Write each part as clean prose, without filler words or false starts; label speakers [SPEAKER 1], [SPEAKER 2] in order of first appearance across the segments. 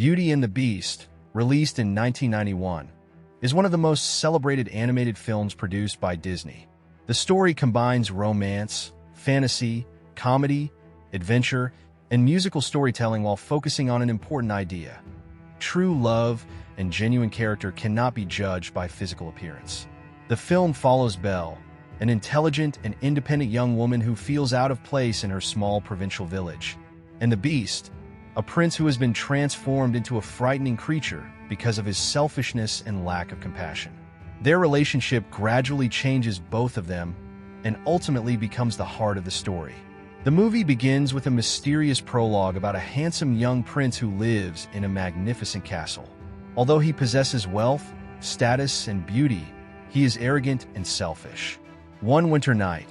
[SPEAKER 1] Beauty and the Beast, released in 1991, is one of the most celebrated animated films produced by Disney. The story combines romance, fantasy, comedy, adventure, and musical storytelling while focusing on an important idea. True love and genuine character cannot be judged by physical appearance. The film follows Belle, an intelligent and independent young woman who feels out of place in her small provincial village, and the Beast, a prince who has been transformed into a frightening creature because of his selfishness and lack of compassion. Their relationship gradually changes both of them and ultimately becomes the heart of the story. The movie begins with a mysterious prologue about a handsome young prince who lives in a magnificent castle. Although he possesses wealth, status, and beauty, he is arrogant and selfish. One winter night,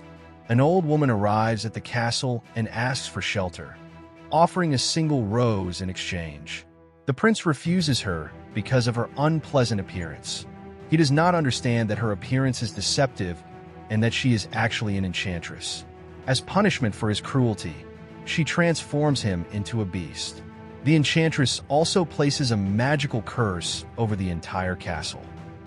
[SPEAKER 1] an old woman arrives at the castle and asks for shelter, offering a single rose in exchange. The prince refuses her because of her unpleasant appearance. He does not understand that her appearance is deceptive and that she is actually an enchantress. As punishment for his cruelty, she transforms him into a beast. The enchantress also places a magical curse over the entire castle.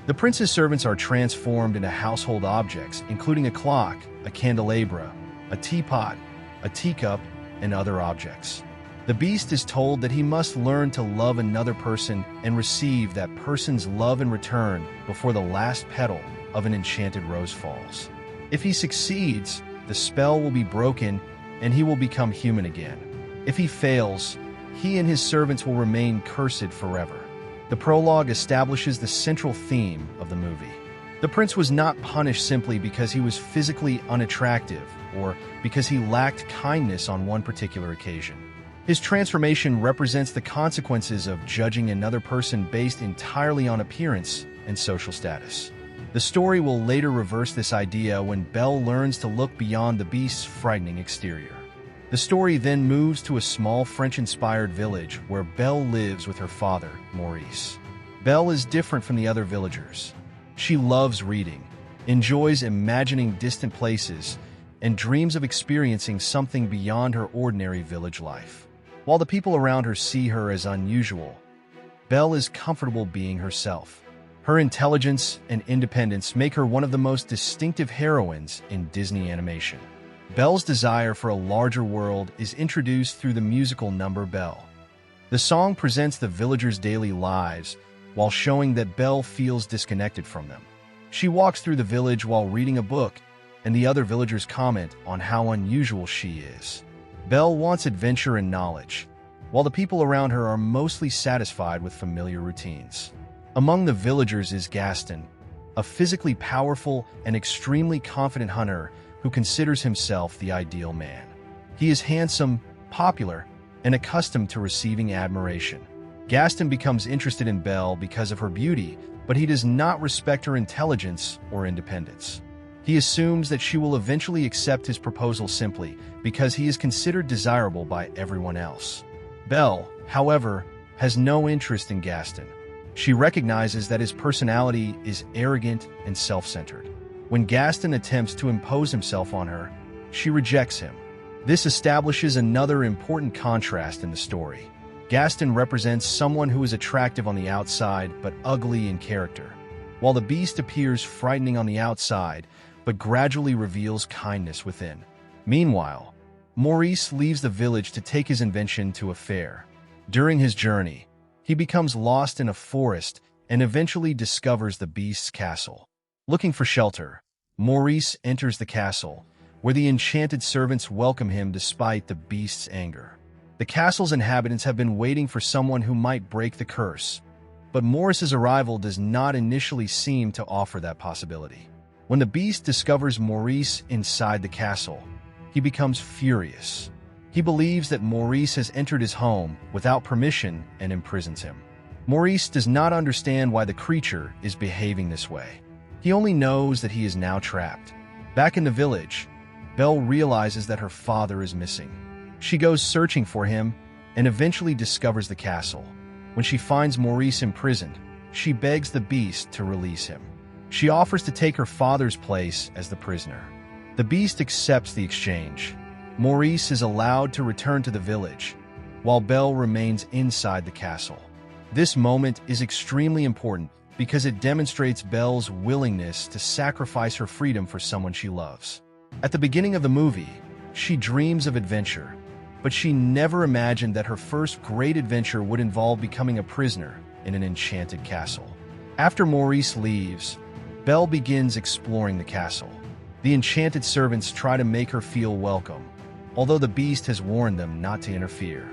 [SPEAKER 1] The prince's servants are transformed into household objects, including a clock, a candelabra, a teapot, a teacup, and other objects. The beast is told that he must learn to love another person and receive that person's love in return before the last petal of an enchanted rose falls. If he succeeds, the spell will be broken and he will become human again. If he fails, he and his servants will remain cursed forever. The prologue establishes the central theme of the movie. The prince was not punished simply because he was physically unattractive or because he lacked kindness on one particular occasion. His transformation represents the consequences of judging another person based entirely on appearance and social status. The story will later reverse this idea when Belle learns to look beyond the beast's frightening exterior. The story then moves to a small French-inspired village where Belle lives with her father, Maurice. Belle is different from the other villagers. She loves reading, enjoys imagining distant places, and dreams of experiencing something beyond her ordinary village life. While the people around her see her as unusual, Belle is comfortable being herself. Her intelligence and independence make her one of the most distinctive heroines in Disney animation. Belle's desire for a larger world is introduced through the musical number Belle. The song presents the villagers' daily lives while showing that Belle feels disconnected from them. She walks through the village while reading a book, and the other villagers comment on how unusual she is. Belle wants adventure and knowledge, while the people around her are mostly satisfied with familiar routines. Among the villagers is Gaston, a physically powerful and extremely confident hunter who considers himself the ideal man. He is handsome, popular, and accustomed to receiving admiration. Gaston becomes interested in Belle because of her beauty, but he does not respect her intelligence or independence. He assumes that she will eventually accept his proposal simply because he is considered desirable by everyone else. Belle, however, has no interest in Gaston. She recognizes that his personality is arrogant and self-centered. When Gaston attempts to impose himself on her, she rejects him. This establishes another important contrast in the story. Gaston represents someone who is attractive on the outside but ugly in character, while the beast appears frightening on the outside but gradually reveals kindness within. Meanwhile, Maurice leaves the village to take his invention to a fair. During his journey, he becomes lost in a forest and eventually discovers the beast's castle. Looking for shelter, Maurice enters the castle, where the enchanted servants welcome him despite the beast's anger. The castle's inhabitants have been waiting for someone who might break the curse, but Maurice's arrival does not initially seem to offer that possibility. When the beast discovers Maurice inside the castle, he becomes furious. He believes that Maurice has entered his home without permission and imprisons him. Maurice does not understand why the creature is behaving this way. He only knows that he is now trapped. Back in the village, Belle realizes that her father is missing. She goes searching for him and eventually discovers the castle. When she finds Maurice imprisoned, she begs the beast to release him. She offers to take her father's place as the prisoner. The beast accepts the exchange. Maurice is allowed to return to the village, while Belle remains inside the castle. This moment is extremely important because it demonstrates Belle's willingness to sacrifice her freedom for someone she loves. At the beginning of the movie, she dreams of adventure, but she never imagined that her first great adventure would involve becoming a prisoner in an enchanted castle. After Maurice leaves, Belle begins exploring the castle. The enchanted servants try to make her feel welcome, although the beast has warned them not to interfere.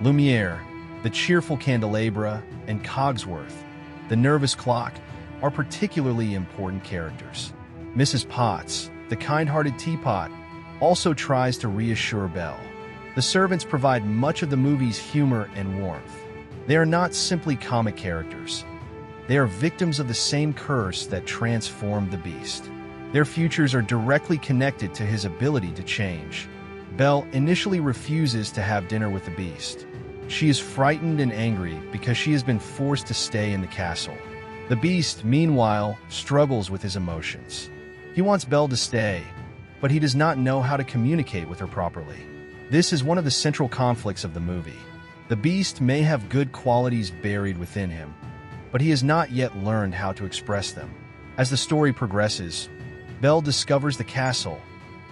[SPEAKER 1] Lumiere, the cheerful candelabra, and Cogsworth, the nervous clock, are particularly important characters. Mrs. Potts, the kind-hearted teapot, also tries to reassure Belle. The servants provide much of the movie's humor and warmth. They are not simply comic characters. They are victims of the same curse that transformed the beast. Their futures are directly connected to his ability to change. Belle initially refuses to have dinner with the beast. She is frightened and angry because she has been forced to stay in the castle. The beast, meanwhile, struggles with his emotions. He wants Belle to stay, but he does not know how to communicate with her properly. This is one of the central conflicts of the movie. The beast may have good qualities buried within him, but he has not yet learned how to express them. As the story progresses, Belle discovers the castle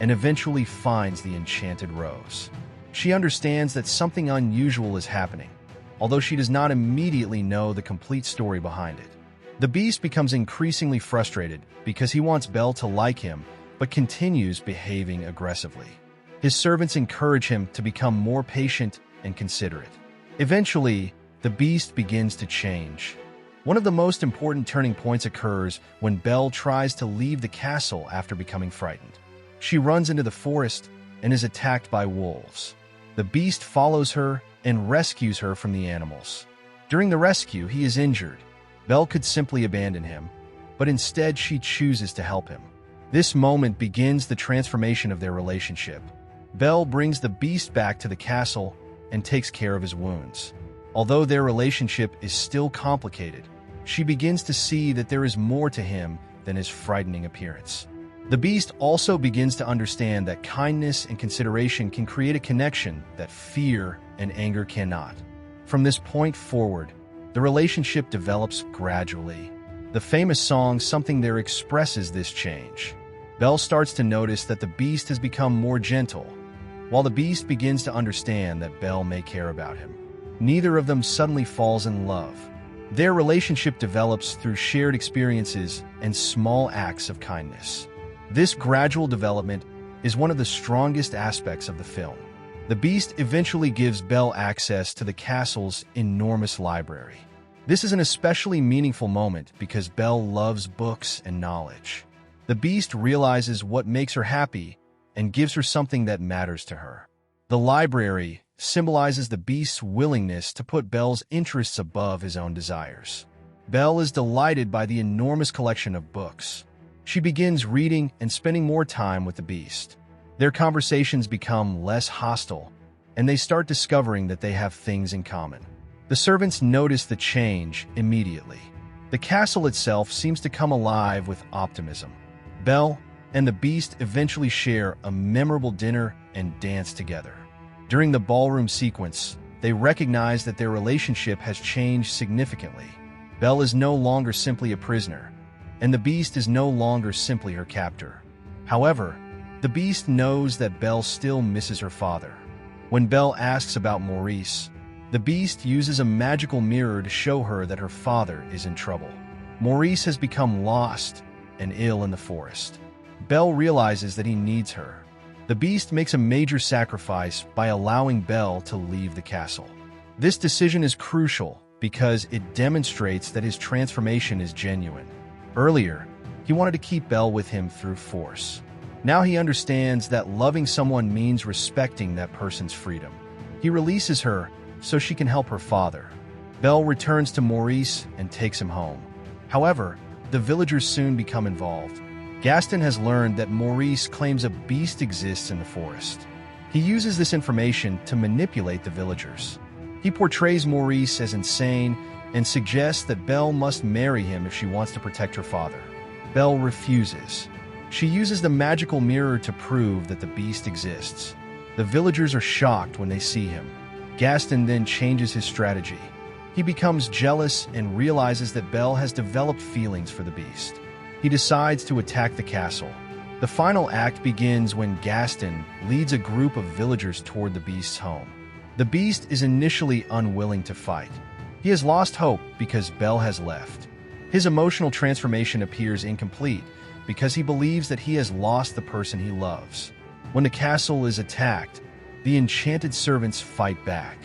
[SPEAKER 1] and eventually finds the enchanted rose. She understands that something unusual is happening, although she does not immediately know the complete story behind it. The beast becomes increasingly frustrated because he wants Belle to like him, but continues behaving aggressively. His servants encourage him to become more patient and considerate. Eventually, the beast begins to change. One of the most important turning points occurs when Belle tries to leave the castle after becoming frightened. She runs into the forest and is attacked by wolves. The beast follows her and rescues her from the animals. During the rescue, he is injured. Belle could simply abandon him, but instead she chooses to help him. This moment begins the transformation of their relationship. Belle brings the beast back to the castle and takes care of his wounds. Although their relationship is still complicated, she begins to see that there is more to him than his frightening appearance. The beast also begins to understand that kindness and consideration can create a connection that fear and anger cannot. From this point forward, the relationship develops gradually. The famous song "Something There" expresses this change. Belle starts to notice that the beast has become more gentle, while the beast begins to understand that Belle may care about him. Neither of them suddenly falls in love. Their relationship develops through shared experiences and small acts of kindness. This gradual development is one of the strongest aspects of the film. The beast eventually gives Belle access to the castle's enormous library. This is an especially meaningful moment because Belle loves books and knowledge. The beast realizes what makes her happy and gives her something that matters to her. The library symbolizes the beast's willingness to put Belle's interests above his own desires. Belle is delighted by the enormous collection of books. She begins reading and spending more time with the beast. Their conversations become less hostile, and they start discovering that they have things in common. The servants notice the change immediately. The castle itself seems to come alive with optimism. Belle and the beast eventually share a memorable dinner and dance together. During the ballroom sequence, they recognize that their relationship has changed significantly. Belle is no longer simply a prisoner, and the beast is no longer simply her captor. However, the beast knows that Belle still misses her father. When Belle asks about Maurice, the beast uses a magical mirror to show her that her father is in trouble. Maurice has become lost and ill in the forest. Belle realizes that he needs her. The beast makes a major sacrifice by allowing Belle to leave the castle. This decision is crucial because it demonstrates that his transformation is genuine. Earlier, he wanted to keep Belle with him through force. Now he understands that loving someone means respecting that person's freedom. He releases her so she can help her father. Belle returns to Maurice and takes him home. However, the villagers soon become involved. Gaston has learned that Maurice claims a beast exists in the forest. He uses this information to manipulate the villagers. He portrays Maurice as insane and suggests that Belle must marry him if she wants to protect her father. Belle refuses. She uses the magical mirror to prove that the beast exists. The villagers are shocked when they see him. Gaston then changes his strategy. He becomes jealous and realizes that Belle has developed feelings for the beast. He decides to attack the castle. The final act begins when Gaston leads a group of villagers toward the beast's home. The beast is initially unwilling to fight. He has lost hope because Belle has left. His emotional transformation appears incomplete because he believes that he has lost the person he loves. When the castle is attacked, the enchanted servants fight back.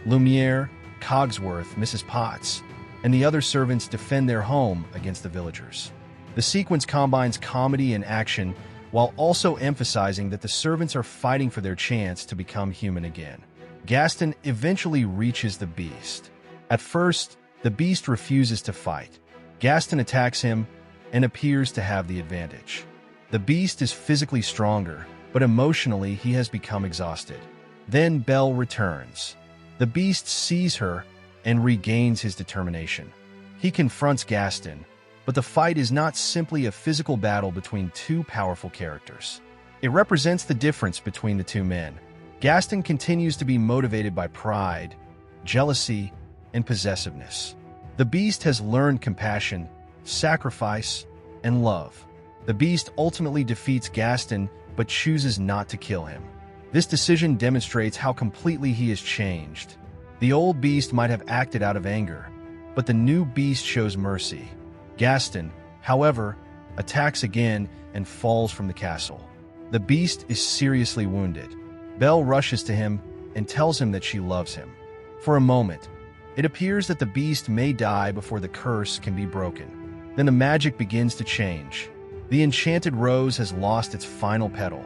[SPEAKER 1] Lumiere, Cogsworth, Mrs. Potts, and the other servants defend their home against the villagers. The sequence combines comedy and action while also emphasizing that the servants are fighting for their chance to become human again. Gaston eventually reaches the beast. At first, the beast refuses to fight. Gaston attacks him and appears to have the advantage. The beast is physically stronger, but emotionally he has become exhausted. Then Belle returns. The beast sees her and regains his determination. He confronts Gaston, but the fight is not simply a physical battle between two powerful characters. It represents the difference between the two men. Gaston continues to be motivated by pride, jealousy, and possessiveness. The beast has learned compassion, sacrifice, and love. The beast ultimately defeats Gaston but chooses not to kill him. This decision demonstrates how completely he has changed. The old beast might have acted out of anger, but the new beast shows mercy. Gaston, however, attacks again and falls from the castle. The beast is seriously wounded. Belle rushes to him and tells him that she loves him. For a moment, it appears that the beast may die before the curse can be broken. Then the magic begins to change. The enchanted rose has lost its final petal,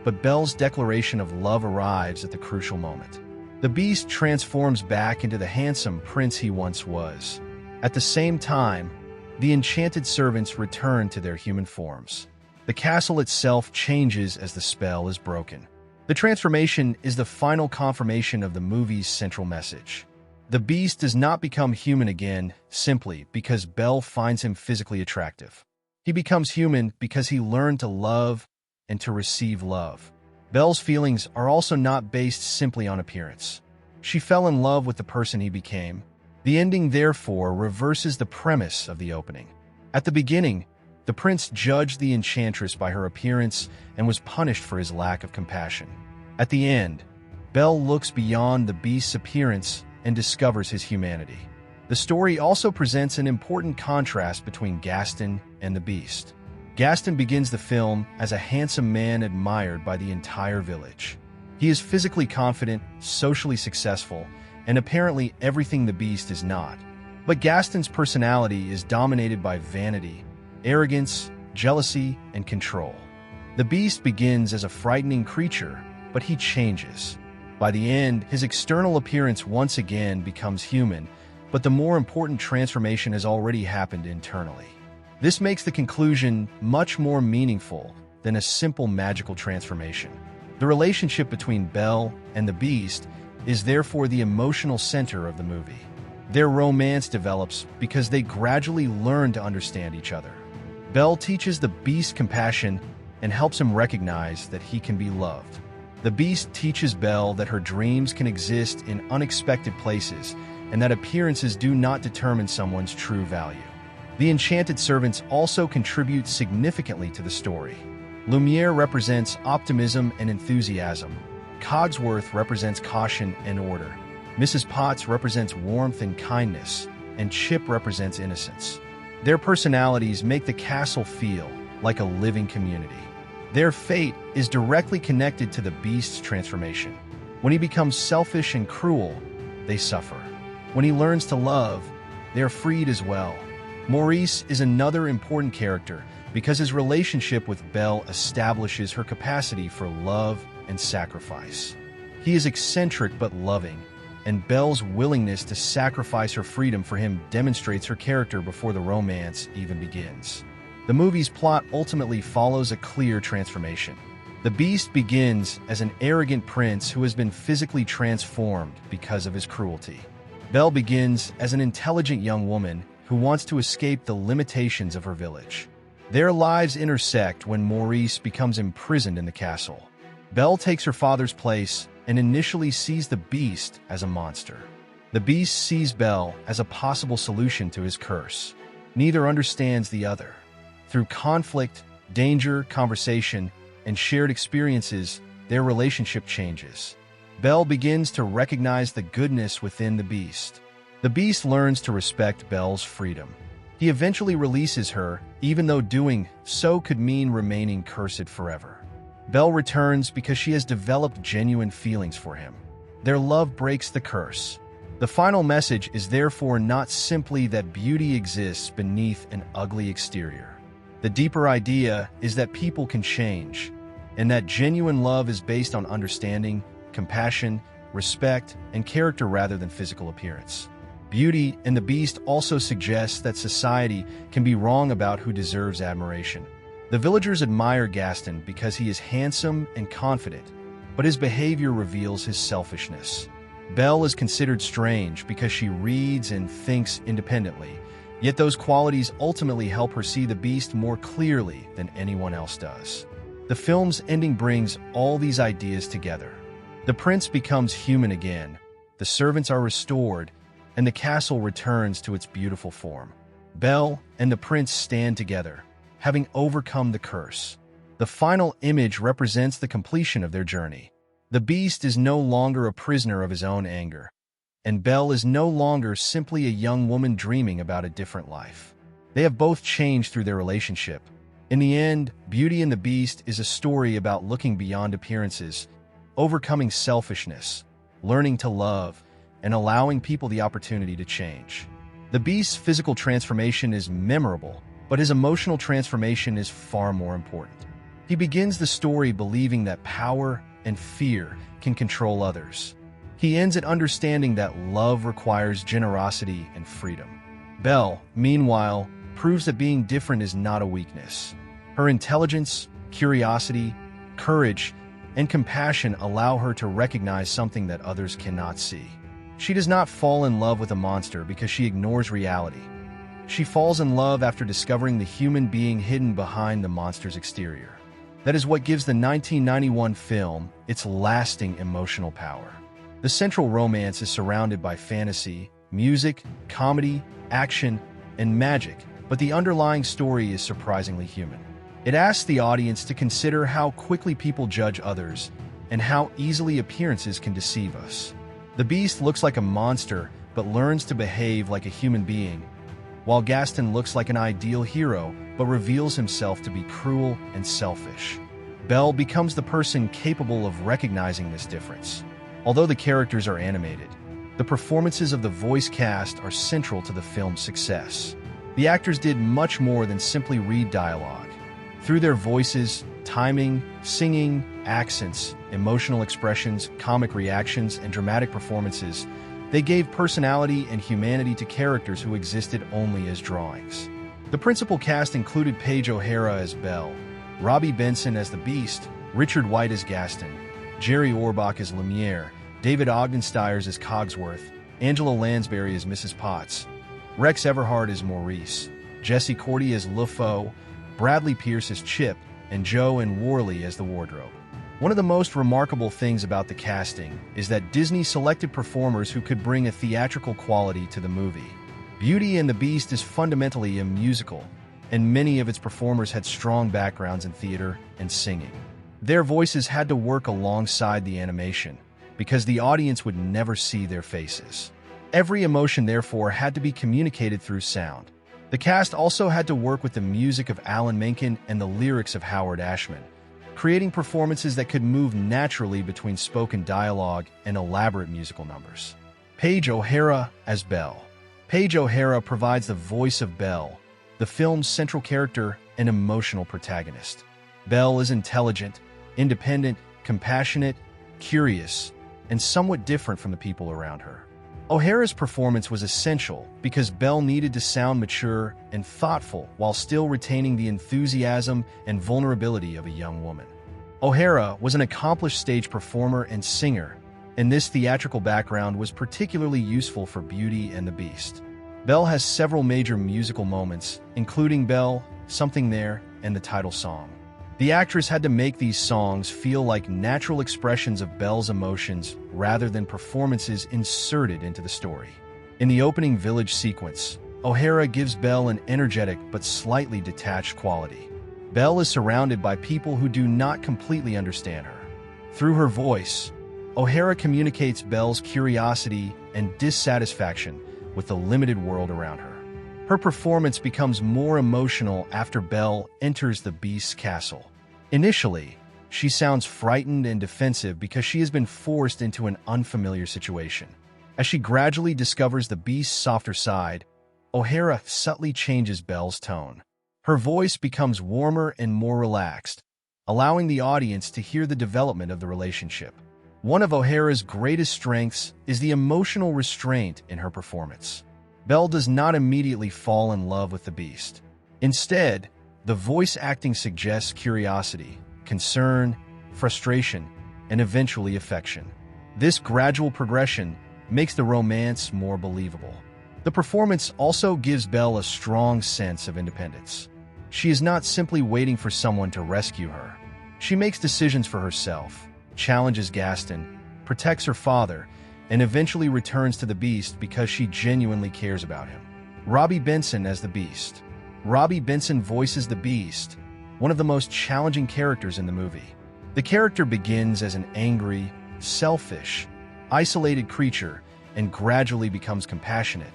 [SPEAKER 1] but Belle's declaration of love arrives at the crucial moment. The beast transforms back into the handsome prince he once was. At the same time, the enchanted servants return to their human forms. The castle itself changes as the spell is broken. The transformation is the final confirmation of the movie's central message. The beast does not become human again simply because Belle finds him physically attractive. He becomes human because he learned to love and to receive love. Belle's feelings are also not based simply on appearance. She fell in love with the person he became. The ending, therefore, reverses the premise of the opening. At the beginning, the prince judged the enchantress by her appearance and was punished for his lack of compassion. At the end, Belle looks beyond the beast's appearance and discovers his humanity. The story also presents an important contrast between Gaston and the beast. Gaston begins the film as a handsome man admired by the entire village. He is physically confident, socially successful, and apparently everything the beast is not. But Gaston's personality is dominated by vanity, arrogance, jealousy, and control. The beast begins as a frightening creature, but he changes. By the end, his external appearance once again becomes human, but the more important transformation has already happened internally. This makes the conclusion much more meaningful than a simple magical transformation. The relationship between Belle and the beast is therefore the emotional center of the movie. Their romance develops because they gradually learn to understand each other. Belle teaches the beast compassion and helps him recognize that he can be loved. The beast teaches Belle that her dreams can exist in unexpected places and that appearances do not determine someone's true value. The enchanted servants also contribute significantly to the story. Lumiere represents optimism and enthusiasm. Cogsworth represents caution and order. Mrs. Potts represents warmth and kindness, and Chip represents innocence. Their personalities make the castle feel like a living community. Their fate is directly connected to the beast's transformation. When he becomes selfish and cruel, they suffer. When he learns to love, they are freed as well. Maurice is another important character because his relationship with Belle establishes her capacity for love and sacrifice. He is eccentric but loving, and Belle's willingness to sacrifice her freedom for him demonstrates her character before the romance even begins. The movie's plot ultimately follows a clear transformation. The beast begins as an arrogant prince who has been physically transformed because of his cruelty. Belle begins as an intelligent young woman who wants to escape the limitations of her village. Their lives intersect when Maurice becomes imprisoned in the castle. Belle takes her father's place and initially sees the beast as a monster. The beast sees Belle as a possible solution to his curse. Neither understands the other. Through conflict, danger, conversation, and shared experiences, their relationship changes. Belle begins to recognize the goodness within the beast. The beast learns to respect Belle's freedom. He eventually releases her, even though doing so could mean remaining cursed forever. Belle returns because she has developed genuine feelings for him. Their love breaks the curse. The final message is therefore not simply that beauty exists beneath an ugly exterior. The deeper idea is that people can change, and that genuine love is based on understanding, compassion, respect, and character rather than physical appearance. Beauty and the Beast also suggests that society can be wrong about who deserves admiration. The villagers admire Gaston because he is handsome and confident, but his behavior reveals his selfishness. Belle is considered strange because she reads and thinks independently, yet those qualities ultimately help her see the Beast more clearly than anyone else does. The film's ending brings all these ideas together. The prince becomes human again, the servants are restored, and the castle returns to its beautiful form. Belle and the prince stand together, having overcome the curse. The final image represents the completion of their journey. The Beast is no longer a prisoner of his own anger, and Belle is no longer simply a young woman dreaming about a different life. They have both changed through their relationship. In the end, Beauty and the Beast is a story about looking beyond appearances, overcoming selfishness, learning to love, and allowing people the opportunity to change. The Beast's physical transformation is memorable, but his emotional transformation is far more important. He begins the story believing that power and fear can control others. He ends it understanding that love requires generosity and freedom. Belle, meanwhile, proves that being different is not a weakness. Her intelligence, curiosity, courage, and compassion allow her to recognize something that others cannot see. She does not fall in love with a monster because she ignores reality. She falls in love after discovering the human being hidden behind the monster's exterior. That is what gives the 1991 film its lasting emotional power. The central romance is surrounded by fantasy, music, comedy, action, and magic, but the underlying story is surprisingly human. It asks the audience to consider how quickly people judge others and how easily appearances can deceive us. The Beast looks like a monster but learns to behave like a human being, while Gaston looks like an ideal hero but reveals himself to be cruel and selfish. Belle becomes the person capable of recognizing this difference. Although the characters are animated, the performances of the voice cast are central to the film's success. The actors did much more than simply read dialogue. Through their voices, timing, singing, accents, emotional expressions, comic reactions, and dramatic performances, they gave personality and humanity to characters who existed only as drawings. The principal cast included Paige O'Hara as Belle, Robbie Benson as the Beast, Richard White as Gaston, Jerry Orbach as Lumiere, David Ogden Stiers as Cogsworth, Angela Lansbury as Mrs. Potts, Rex Everhard as Maurice, Jesse Cordy as LeFou, Bradley Pierce as Chip, and Joe and Worley as the wardrobe. One of the most remarkable things about the casting is that Disney selected performers who could bring a theatrical quality to the movie. Beauty and the Beast is fundamentally a musical, and many of its performers had strong backgrounds in theater and singing. Their voices had to work alongside the animation, because the audience would never see their faces. Every emotion, therefore, had to be communicated through sound. The cast also had to work with the music of Alan Menken and the lyrics of Howard Ashman, creating performances that could move naturally between spoken dialogue and elaborate musical numbers. Paige O'Hara as Belle. Paige O'Hara provides the voice of Belle, the film's central character and emotional protagonist. Belle is intelligent, independent, compassionate, curious, and somewhat different from the people around her. O'Hara's performance was essential because Belle needed to sound mature and thoughtful while still retaining the enthusiasm and vulnerability of a young woman. O'Hara was an accomplished stage performer and singer, and this theatrical background was particularly useful for Beauty and the Beast. Belle has several major musical moments, including Belle, Something There, and the title song. The actress had to make these songs feel like natural expressions of Belle's emotions rather than performances inserted into the story. In the opening village sequence, O'Hara gives Belle an energetic but slightly detached quality. Belle is surrounded by people who do not completely understand her. Through her voice, O'Hara communicates Belle's curiosity and dissatisfaction with the limited world around her. Her performance becomes more emotional after Belle enters the Beast's castle. Initially, she sounds frightened and defensive because she has been forced into an unfamiliar situation. As she gradually discovers the Beast's softer side, O'Hara subtly changes Belle's tone. Her voice becomes warmer and more relaxed, allowing the audience to hear the development of the relationship. One of O'Hara's greatest strengths is the emotional restraint in her performance. Belle does not immediately fall in love with the Beast. Instead, the voice acting suggests curiosity, concern, frustration, and eventually affection. This gradual progression makes the romance more believable. The performance also gives Belle a strong sense of independence. She is not simply waiting for someone to rescue her. She makes decisions for herself, challenges Gaston, protects her father, and eventually returns to the Beast because she genuinely cares about him. Robbie Benson as the Beast. Robbie Benson voices the Beast, one of the most challenging characters in the movie. The character begins as an angry, selfish, isolated creature and gradually becomes compassionate,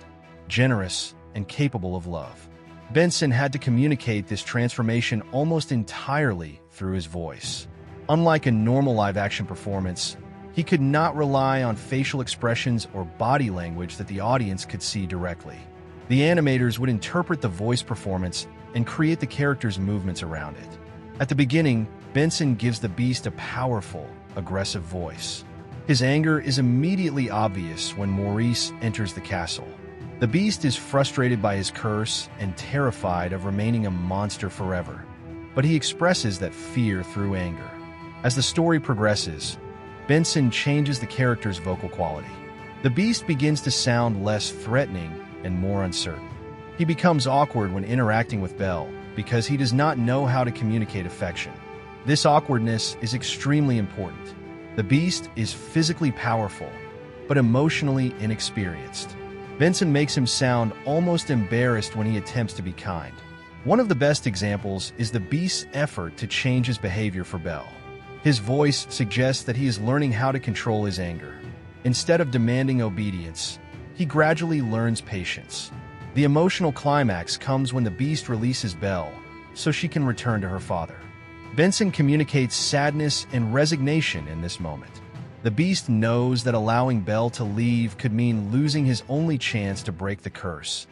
[SPEAKER 1] generous, and capable of love. Benson had to communicate this transformation almost entirely through his voice. Unlike a normal live-action performance, he could not rely on facial expressions or body language that the audience could see directly. The animators would interpret the voice performance and create the character's movements around it. At the beginning, Benson gives the Beast a powerful, aggressive voice. His anger is immediately obvious when Maurice enters the castle. The Beast is frustrated by his curse and terrified of remaining a monster forever, but he expresses that fear through anger. As the story progresses, Benson changes the character's vocal quality. The Beast begins to sound less threatening and more uncertain. He becomes awkward when interacting with Belle because he does not know how to communicate affection. This awkwardness is extremely important. The Beast is physically powerful, but emotionally inexperienced. Benson makes him sound almost embarrassed when he attempts to be kind. One of the best examples is the Beast's effort to change his behavior for Belle. His voice suggests that he is learning how to control his anger. Instead of demanding obedience, he gradually learns patience. The emotional climax comes when the Beast releases Belle, so she can return to her father. Benson communicates sadness and resignation in this moment. The Beast knows that allowing Belle to leave could mean losing his only chance to break the curse,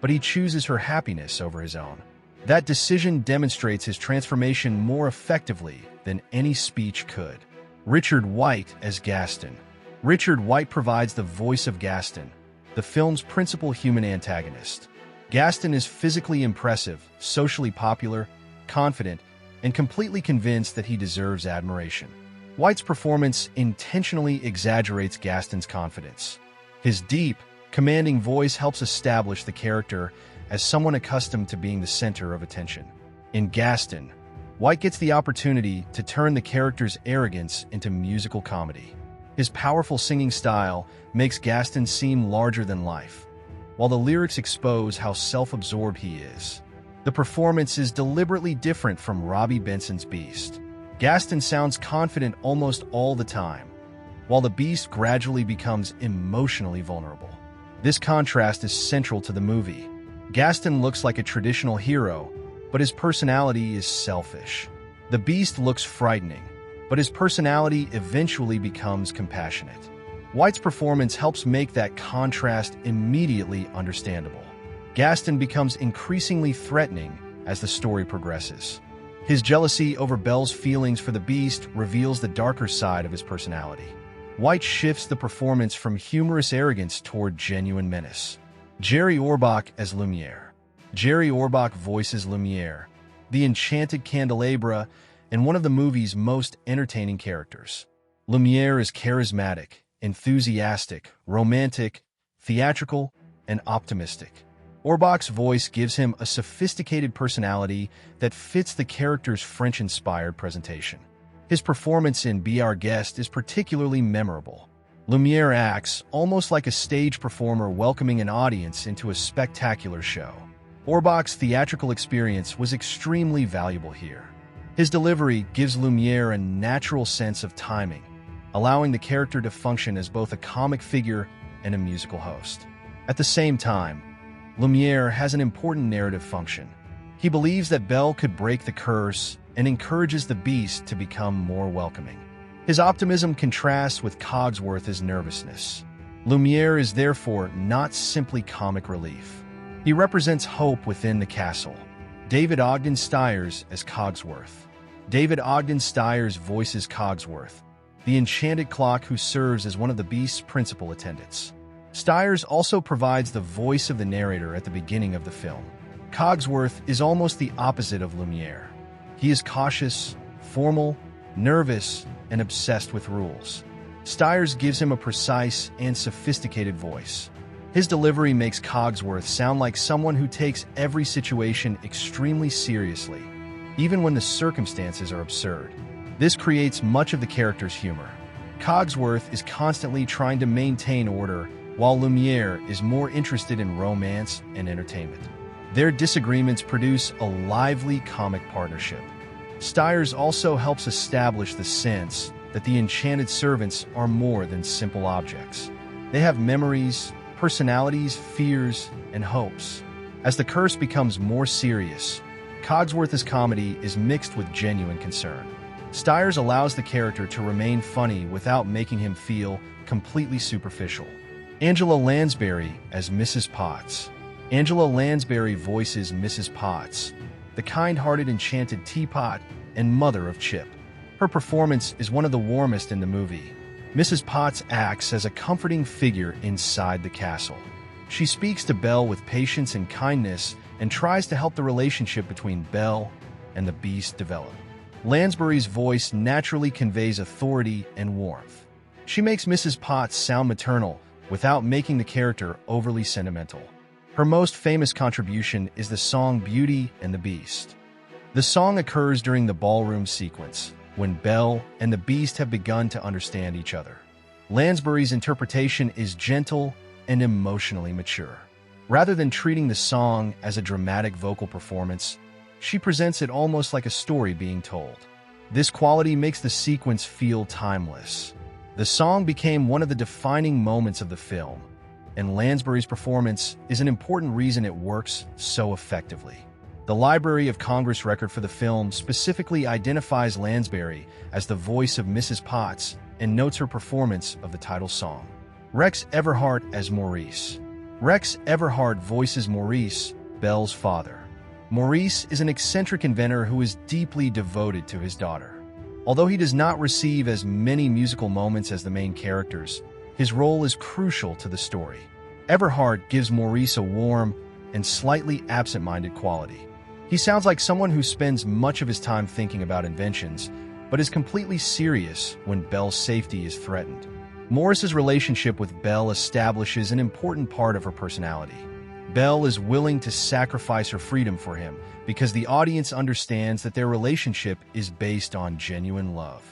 [SPEAKER 1] but he chooses her happiness over his own. That decision demonstrates his transformation more effectively than any speech could. Richard White as Gaston. Richard White provides the voice of Gaston, the film's principal human antagonist. Gaston is physically impressive, socially popular, confident, and completely convinced that he deserves admiration. White's performance intentionally exaggerates Gaston's confidence. His deep, commanding voice helps establish the character as someone accustomed to being the center of attention. In Gaston, White gets the opportunity to turn the character's arrogance into musical comedy. His powerful singing style makes Gaston seem larger than life, while the lyrics expose how self-absorbed he is. The performance is deliberately different from Robbie Benson's Beast. Gaston sounds confident almost all the time, while the Beast gradually becomes emotionally vulnerable. This contrast is central to the movie. Gaston looks like a traditional hero, but his personality is selfish. The Beast looks frightening, but his personality eventually becomes compassionate. White's performance helps make that contrast immediately understandable. Gaston becomes increasingly threatening as the story progresses. His jealousy over Belle's feelings for the Beast reveals the darker side of his personality. White shifts the performance from humorous arrogance toward genuine menace. Jerry Orbach as Lumiere. Jerry Orbach voices Lumiere, the enchanted candelabra, and one of the movie's most entertaining characters. Lumiere is charismatic, enthusiastic, romantic, theatrical, and optimistic. Orbach's voice gives him a sophisticated personality that fits the character's French-inspired presentation. His performance in Be Our Guest is particularly memorable. Lumière acts almost like a stage performer welcoming an audience into a spectacular show. Orbach's theatrical experience was extremely valuable here. His delivery gives Lumière a natural sense of timing, allowing the character to function as both a comic figure and a musical host. At the same time, Lumière has an important narrative function. He believes that Belle could break the curse and encourages the beast to become more welcoming. His optimism contrasts with Cogsworth's nervousness. Lumière is therefore not simply comic relief. He represents hope within the castle. David Ogden Stiers as Cogsworth. David Ogden Stiers voices Cogsworth, the enchanted clock who serves as one of the beast's principal attendants. Stiers also provides the voice of the narrator at the beginning of the film. Cogsworth is almost the opposite of Lumière. He is cautious, formal, nervous, and obsessed with rules. Stiers gives him a precise and sophisticated voice. His delivery makes Cogsworth sound like someone who takes every situation extremely seriously, even when the circumstances are absurd. This creates much of the character's humor. Cogsworth is constantly trying to maintain order, while Lumière is more interested in romance and entertainment. Their disagreements produce a lively comic partnership. Stiers also helps establish the sense that the enchanted servants are more than simple objects. They have memories, personalities, fears, and hopes. As the curse becomes more serious, Cogsworth's comedy is mixed with genuine concern. Stiers allows the character to remain funny without making him feel completely superficial. Angela Lansbury as Mrs. Potts. Angela Lansbury voices Mrs. Potts, the kind-hearted enchanted teapot and mother of Chip. Her performance is one of the warmest in the movie. Mrs. Potts acts as a comforting figure inside the castle. She speaks to Belle with patience and kindness and tries to help the relationship between Belle and the beast develop. Lansbury's voice naturally conveys authority and warmth. She makes Mrs. Potts sound maternal without making the character overly sentimental. Her most famous contribution is the song Beauty and the Beast. The song occurs during the ballroom sequence, when Belle and the Beast have begun to understand each other. Lansbury's interpretation is gentle and emotionally mature. Rather than treating the song as a dramatic vocal performance, she presents it almost like a story being told. This quality makes the sequence feel timeless. The song became one of the defining moments of the film, and Lansbury's performance is an important reason it works so effectively. The Library of Congress record for the film specifically identifies Lansbury as the voice of Mrs. Potts and notes her performance of the title song. Rex Everhart as Maurice. Rex Everhart voices Maurice, Belle's father. Maurice is an eccentric inventor who is deeply devoted to his daughter. Although he does not receive as many musical moments as the main characters, his role is crucial to the story. Everhart gives Maurice a warm and slightly absent-minded quality. He sounds like someone who spends much of his time thinking about inventions, but is completely serious when Belle's safety is threatened. Maurice's relationship with Belle establishes an important part of her personality. Belle is willing to sacrifice her freedom for him because the audience understands that their relationship is based on genuine love.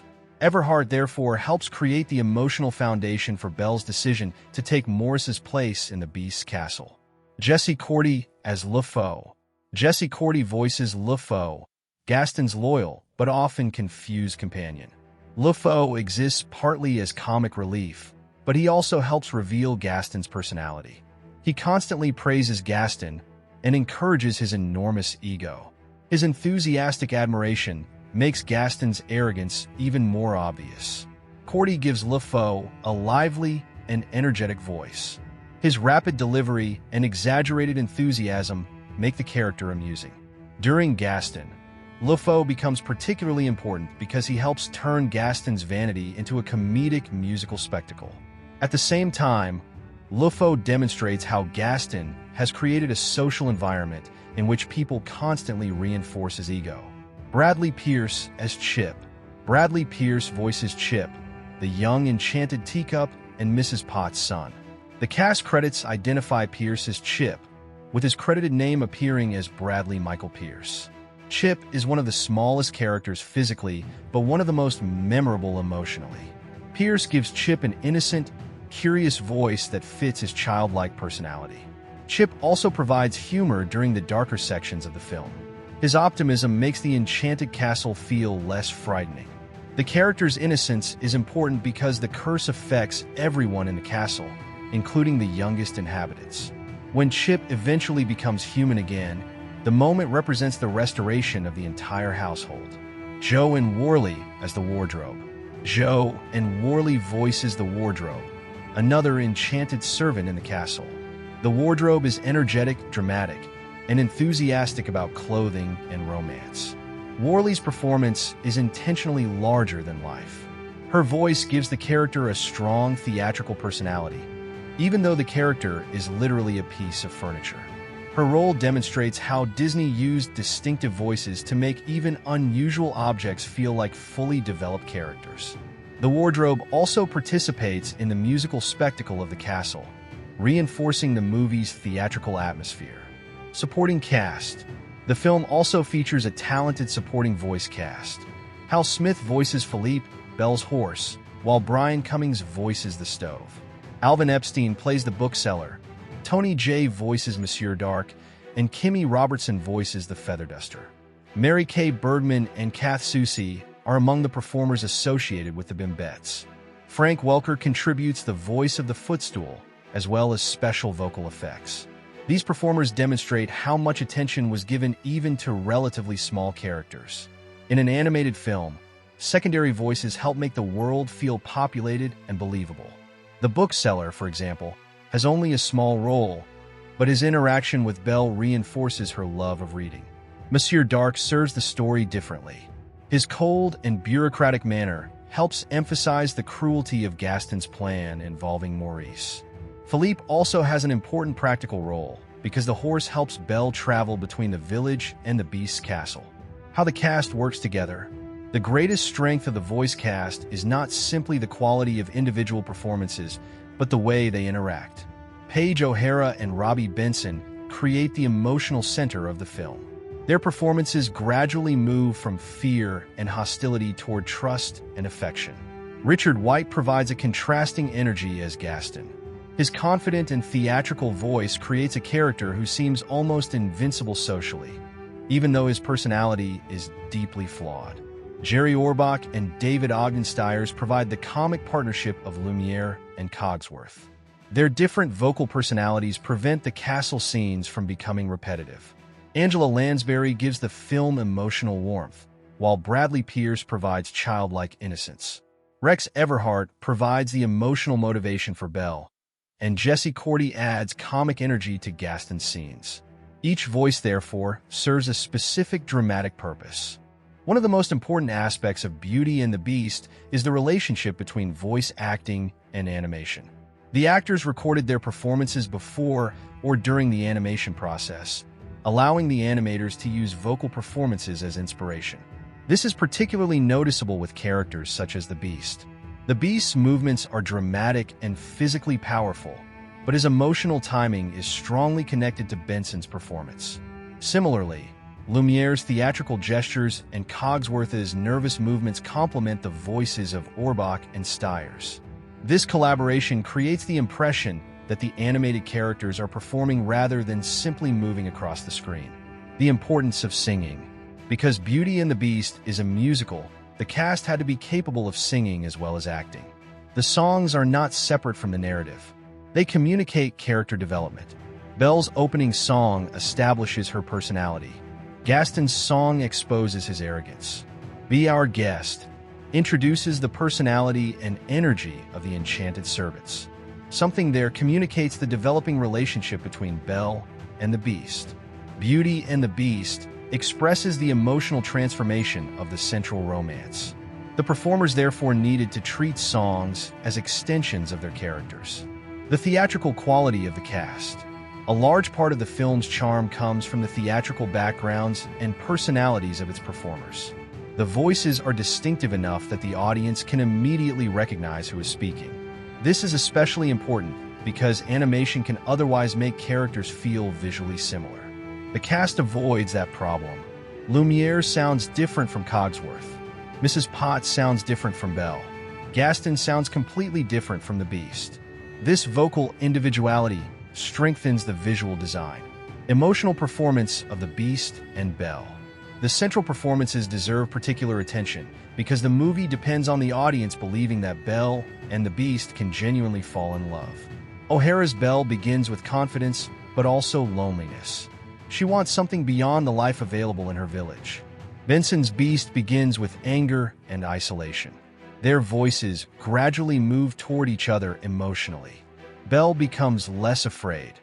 [SPEAKER 1] Everhart therefore helps create the emotional foundation for Belle's decision to take Maurice's place in the Beast's castle. Jesse Cordy as Le Faux. Jesse Cordy voices Le Faux, Gaston's loyal but often confused companion. Le Faux exists partly as comic relief, but he also helps reveal Gaston's personality. He constantly praises Gaston and encourages his enormous ego. His enthusiastic admiration makes Gaston's arrogance even more obvious. Cordy gives Le Faux a lively and energetic voice. His rapid delivery and exaggerated enthusiasm make the character amusing. During Gaston, Le Faux becomes particularly important because he helps turn Gaston's vanity into a comedic musical spectacle. At the same time, Le Faux demonstrates how Gaston has created a social environment in which people constantly reinforce his ego. Bradley Pierce as Chip. Bradley Pierce voices Chip, the young enchanted teacup and Mrs. Potts' son. The cast credits identify Pierce as Chip, with his credited name appearing as Bradley Michael Pierce. Chip is one of the smallest characters physically, but one of the most memorable emotionally. Pierce gives Chip an innocent, curious voice that fits his childlike personality. Chip also provides humor during the darker sections of the film. His optimism makes the enchanted castle feel less frightening. The character's innocence is important because the curse affects everyone in the castle, including the youngest inhabitants. When Chip eventually becomes human again, the moment represents the restoration of the entire household. Joe and Worley as the wardrobe. Joe and Worley voices the wardrobe, another enchanted servant in the castle. The wardrobe is energetic, dramatic, and enthusiastic about clothing and romance. Worley's performance is intentionally larger than life. Her voice gives the character a strong theatrical personality, even though the character is literally a piece of furniture. Her role demonstrates how Disney used distinctive voices to make even unusual objects feel like fully developed characters. The wardrobe also participates in the musical spectacle of the castle, reinforcing the movie's theatrical atmosphere. Supporting cast. The film also features a talented supporting voice cast. Hal Smith voices Philippe, Belle's horse, while Brian Cummings voices the stove. Alvin Epstein plays the bookseller. Tony Jay voices Monsieur Dark, and Kimmy Robertson voices the feather duster. Mary Kay Bergman and Kath Soucie are among the performers associated with the Bimbettes. Frank Welker contributes the voice of the footstool, as well as special vocal effects. These performers demonstrate how much attention was given even to relatively small characters. In an animated film, secondary voices help make the world feel populated and believable. The bookseller, for example, has only a small role, but his interaction with Belle reinforces her love of reading. Monsieur Dark serves the story differently. His cold and bureaucratic manner helps emphasize the cruelty of Gaston's plan involving Maurice. Philippe also has an important practical role because the horse helps Belle travel between the village and the Beast's castle. How the cast works together. The greatest strength of the voice cast is not simply the quality of individual performances, but the way they interact. Paige O'Hara and Robbie Benson create the emotional center of the film. Their performances gradually move from fear and hostility toward trust and affection. Richard White provides a contrasting energy as Gaston. His confident and theatrical voice creates a character who seems almost invincible socially, even though his personality is deeply flawed. Jerry Orbach and David Ogden Stiers provide the comic partnership of Lumiere and Cogsworth. Their different vocal personalities prevent the castle scenes from becoming repetitive. Angela Lansbury gives the film emotional warmth, while Bradley Pierce provides childlike innocence. Rex Everhart provides the emotional motivation for Belle, and Jesse Cordy adds comic energy to Gaston's scenes. Each voice, therefore, serves a specific dramatic purpose. One of the most important aspects of Beauty and the Beast is the relationship between voice acting and animation. The actors recorded their performances before or during the animation process, allowing the animators to use vocal performances as inspiration. This is particularly noticeable with characters such as the Beast. The Beast's movements are dramatic and physically powerful, but his emotional timing is strongly connected to Benson's performance. Similarly, Lumiere's theatrical gestures and Cogsworth's nervous movements complement the voices of Orbach and Stiers. This collaboration creates the impression that the animated characters are performing rather than simply moving across the screen. The importance of singing. Because Beauty and the Beast is a musical, the cast had to be capable of singing as well as acting. The songs are not separate from the narrative. They communicate character development. Belle's opening song establishes her personality. Gaston's song exposes his arrogance. Be Our Guest introduces the personality and energy of the enchanted servants. Something there communicates the developing relationship between Belle and the Beast. Beauty and the Beast expresses the emotional transformation of the central romance. The performers therefore needed to treat songs as extensions of their characters. The theatrical quality of the cast. A large part of the film's charm comes from the theatrical backgrounds and personalities of its performers. The voices are distinctive enough that the audience can immediately recognize who is speaking. This is especially important because animation can otherwise make characters feel visually similar. The cast avoids that problem. Lumiere sounds different from Cogsworth. Mrs. Potts sounds different from Belle. Gaston sounds completely different from the Beast. This vocal individuality strengthens the visual design. Emotional performance of the Beast and Belle. The central performances deserve particular attention because the movie depends on the audience believing that Belle and the Beast can genuinely fall in love. O'Hara's Belle begins with confidence, but also loneliness. She wants something beyond the life available in her village. Benson's Beast begins with anger and isolation. Their voices gradually move toward each other emotionally. Belle becomes less afraid.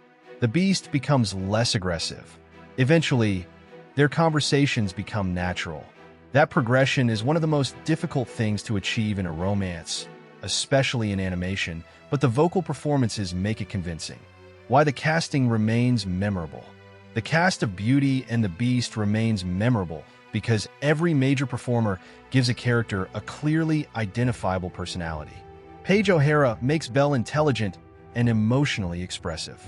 [SPEAKER 1] The Beast becomes less aggressive. Eventually, their conversations become natural. That progression is one of the most difficult things to achieve in a romance, especially in animation, but the vocal performances make it convincing. Why the casting remains memorable. The cast of Beauty and the Beast remains memorable because every major performer gives a character a clearly identifiable personality. Paige O'Hara makes Belle intelligent and emotionally expressive.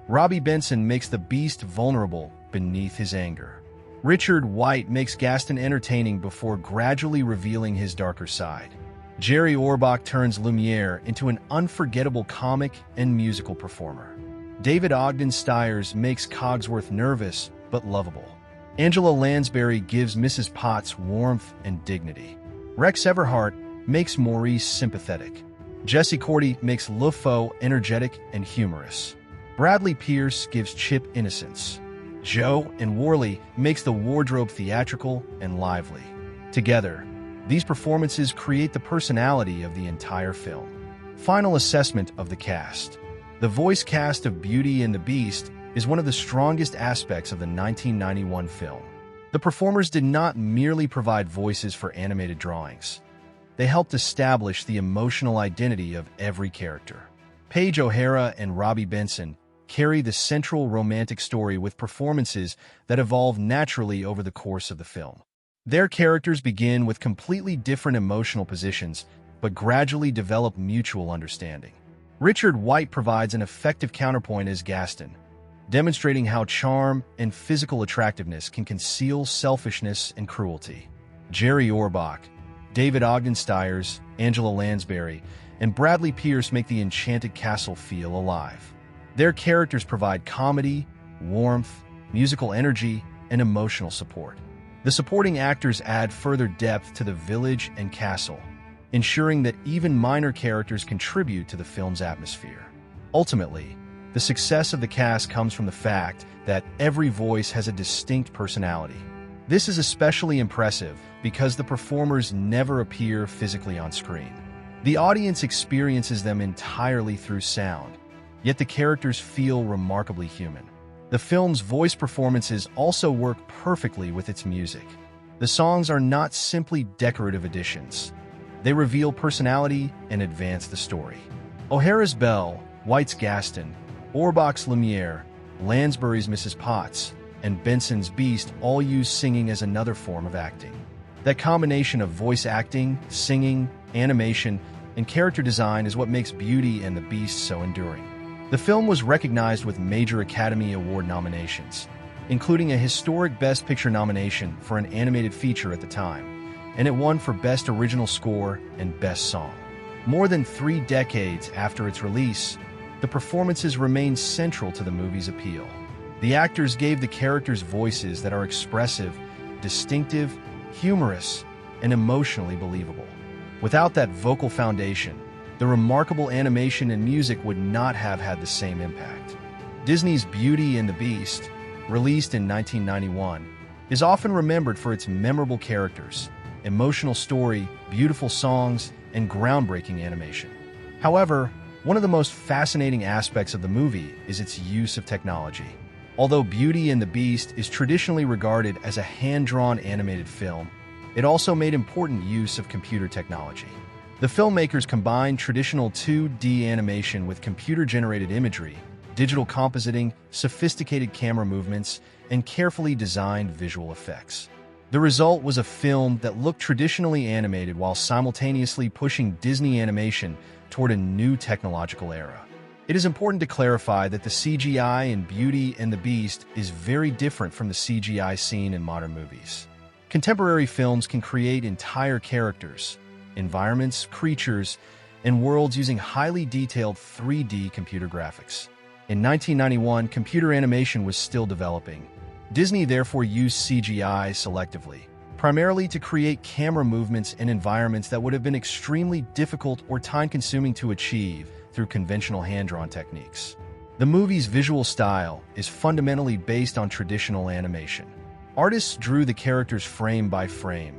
[SPEAKER 1] Robbie Benson makes the Beast vulnerable beneath his anger. Richard White makes Gaston entertaining before gradually revealing his darker side. Jerry Orbach turns Lumiere into an unforgettable comic and musical performer. David Ogden Stiers makes Cogsworth nervous but lovable. Angela Lansbury gives Mrs. Potts warmth and dignity. Rex Everhart makes Maurice sympathetic. Jesse Cordy makes LeFou energetic and humorous. Bradley Pierce gives Chip innocence. Joe and Worley makes the wardrobe theatrical and lively. Together, these performances create the personality of the entire film. Final assessment of the cast. The voice cast of Beauty and the Beast is one of the strongest aspects of the 1991 film. The performers did not merely provide voices for animated drawings. They helped establish the emotional identity of every character. Paige O'Hara and Robbie Benson carry the central romantic story with performances that evolve naturally over the course of the film. Their characters begin with completely different emotional positions, but gradually develop mutual understanding. Richard White provides an effective counterpoint as Gaston, demonstrating how charm and physical attractiveness can conceal selfishness and cruelty. Jerry Orbach, David Ogden Stiers, Angela Lansbury, and Bradley Pierce make the enchanted castle feel alive. Their characters provide comedy, warmth, musical energy, and emotional support. The supporting actors add further depth to the village and castle, ensuring that even minor characters contribute to the film's atmosphere. Ultimately, the success of the cast comes from the fact that every voice has a distinct personality. This is especially impressive because the performers never appear physically on screen. The audience experiences them entirely through sound, yet the characters feel remarkably human. The film's voice performances also work perfectly with its music. The songs are not simply decorative additions. They reveal personality and advance the story. O'Hara's Belle, White's Gaston, Orbach's Lumiere, Lansbury's Mrs. Potts, and Benson's Beast all use singing as another form of acting. That combination of voice acting, singing, animation, and character design is what makes Beauty and the Beast so enduring. The film was recognized with major Academy Award nominations, including a historic Best Picture nomination for an animated feature at the time, and it won for Best Original Score and Best Song. More than 3 decades after its release, the performances remain central to the movie's appeal. The actors gave the characters voices that are expressive, distinctive, humorous, and emotionally believable. Without that vocal foundation, the remarkable animation and music would not have had the same impact. Disney's Beauty and the Beast, released in 1991, is often remembered for its memorable characters, emotional story, beautiful songs, and groundbreaking animation. However, one of the most fascinating aspects of the movie is its use of technology. Although Beauty and the Beast is traditionally regarded as a hand-drawn animated film, it also made important use of computer technology. The filmmakers combined traditional 2D animation with computer-generated imagery, digital compositing, sophisticated camera movements, and carefully designed visual effects. The result was a film that looked traditionally animated while simultaneously pushing Disney animation toward a new technological era. It is important to clarify that the CGI in Beauty and the Beast is very different from the CGI seen in modern movies. Contemporary films can create entire characters, environments, creatures, and worlds using highly detailed 3D computer graphics. In 1991, computer animation was still developing. Disney therefore used CGI selectively, primarily to create camera movements and environments that would have been extremely difficult or time-consuming to achieve through conventional hand-drawn techniques. The movie's visual style is fundamentally based on traditional animation. Artists drew the characters frame by frame,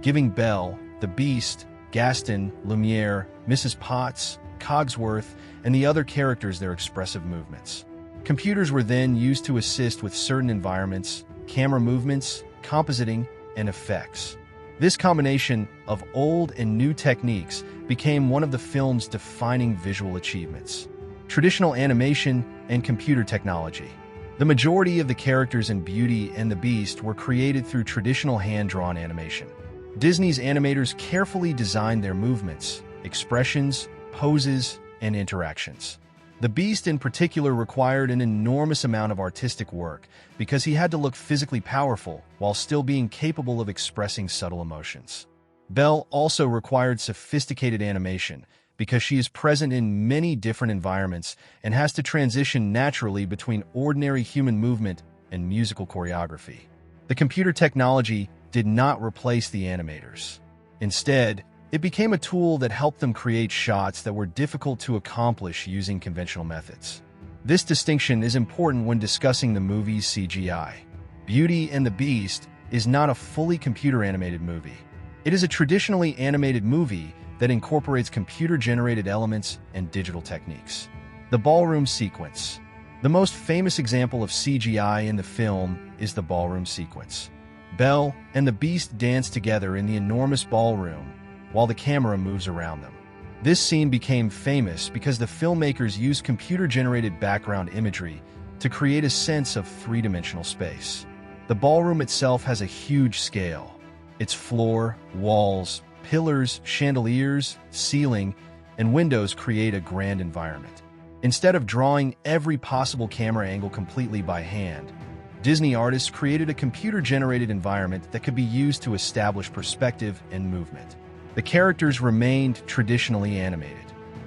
[SPEAKER 1] giving Belle, the Beast, Gaston, Lumiere, Mrs. Potts, Cogsworth, and the other characters their expressive movements. Computers were then used to assist with certain environments, camera movements, compositing, and effects. This combination of old and new techniques became one of the film's defining visual achievements. Traditional animation and computer technology. The majority of the characters in Beauty and the Beast were created through traditional hand-drawn animation. Disney's animators carefully designed their movements, expressions, poses, and interactions. The Beast in particular required an enormous amount of artistic work because he had to look physically powerful while still being capable of expressing subtle emotions. Belle also required sophisticated animation because she is present in many different environments and has to transition naturally between ordinary human movement and musical choreography. The computer technology did not replace the animators. Instead, it became a tool that helped them create shots that were difficult to accomplish using conventional methods. This distinction is important when discussing the movie's CGI. Beauty and the Beast is not a fully computer-animated movie. It is a traditionally animated movie that incorporates computer-generated elements and digital techniques. The ballroom sequence. The most famous example of CGI in the film is the ballroom sequence. Belle and the Beast dance together in the enormous ballroom while the camera moves around them. This scene became famous because the filmmakers used computer-generated background imagery to create a sense of three-dimensional space. The ballroom itself has a huge scale. Its floor, walls, pillars, chandeliers, ceiling, and windows create a grand environment. Instead of drawing every possible camera angle completely by hand, Disney artists created a computer-generated environment that could be used to establish perspective and movement. The characters remained traditionally animated.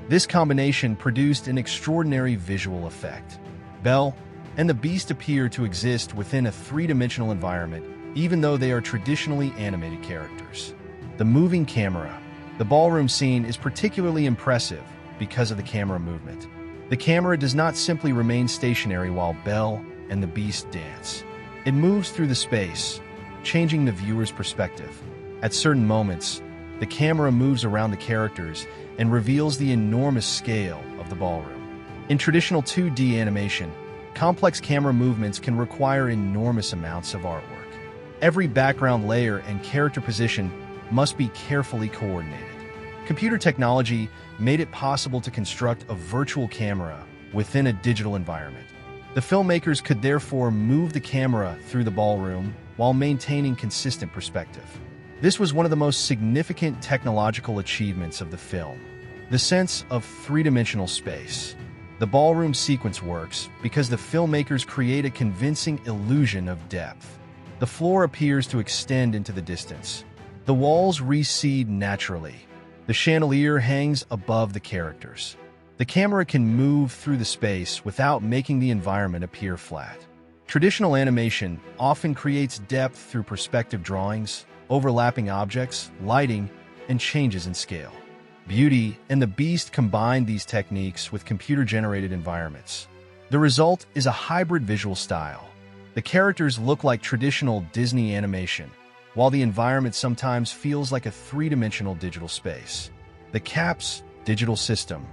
[SPEAKER 1] This combination produced an extraordinary visual effect. Belle and the Beast appear to exist within a three-dimensional environment, even though they are traditionally animated characters. The moving camera. The ballroom scene is particularly impressive because of the camera movement. The camera does not simply remain stationary while Belle and the Beast dance. It moves through the space, changing the viewer's perspective. At certain moments, the camera moves around the characters and reveals the enormous scale of the ballroom. In traditional 2D animation, complex camera movements can require enormous amounts of artwork. Every background layer and character position must be carefully coordinated. Computer technology made it possible to construct a virtual camera within a digital environment. The filmmakers could therefore move the camera through the ballroom while maintaining consistent perspective. This was one of the most significant technological achievements of the film. The sense of three-dimensional space. The ballroom sequence works because the filmmakers create a convincing illusion of depth. The floor appears to extend into the distance. The walls recede naturally. The chandelier hangs above the characters. The camera can move through the space without making the environment appear flat. Traditional animation often creates depth through perspective drawings, overlapping objects, lighting, and changes in scale. Beauty and the Beast combined these techniques with computer-generated environments. The result is a hybrid visual style. The characters look like traditional Disney animation, while the environment sometimes feels like a three-dimensional digital space. The CAPS digital system.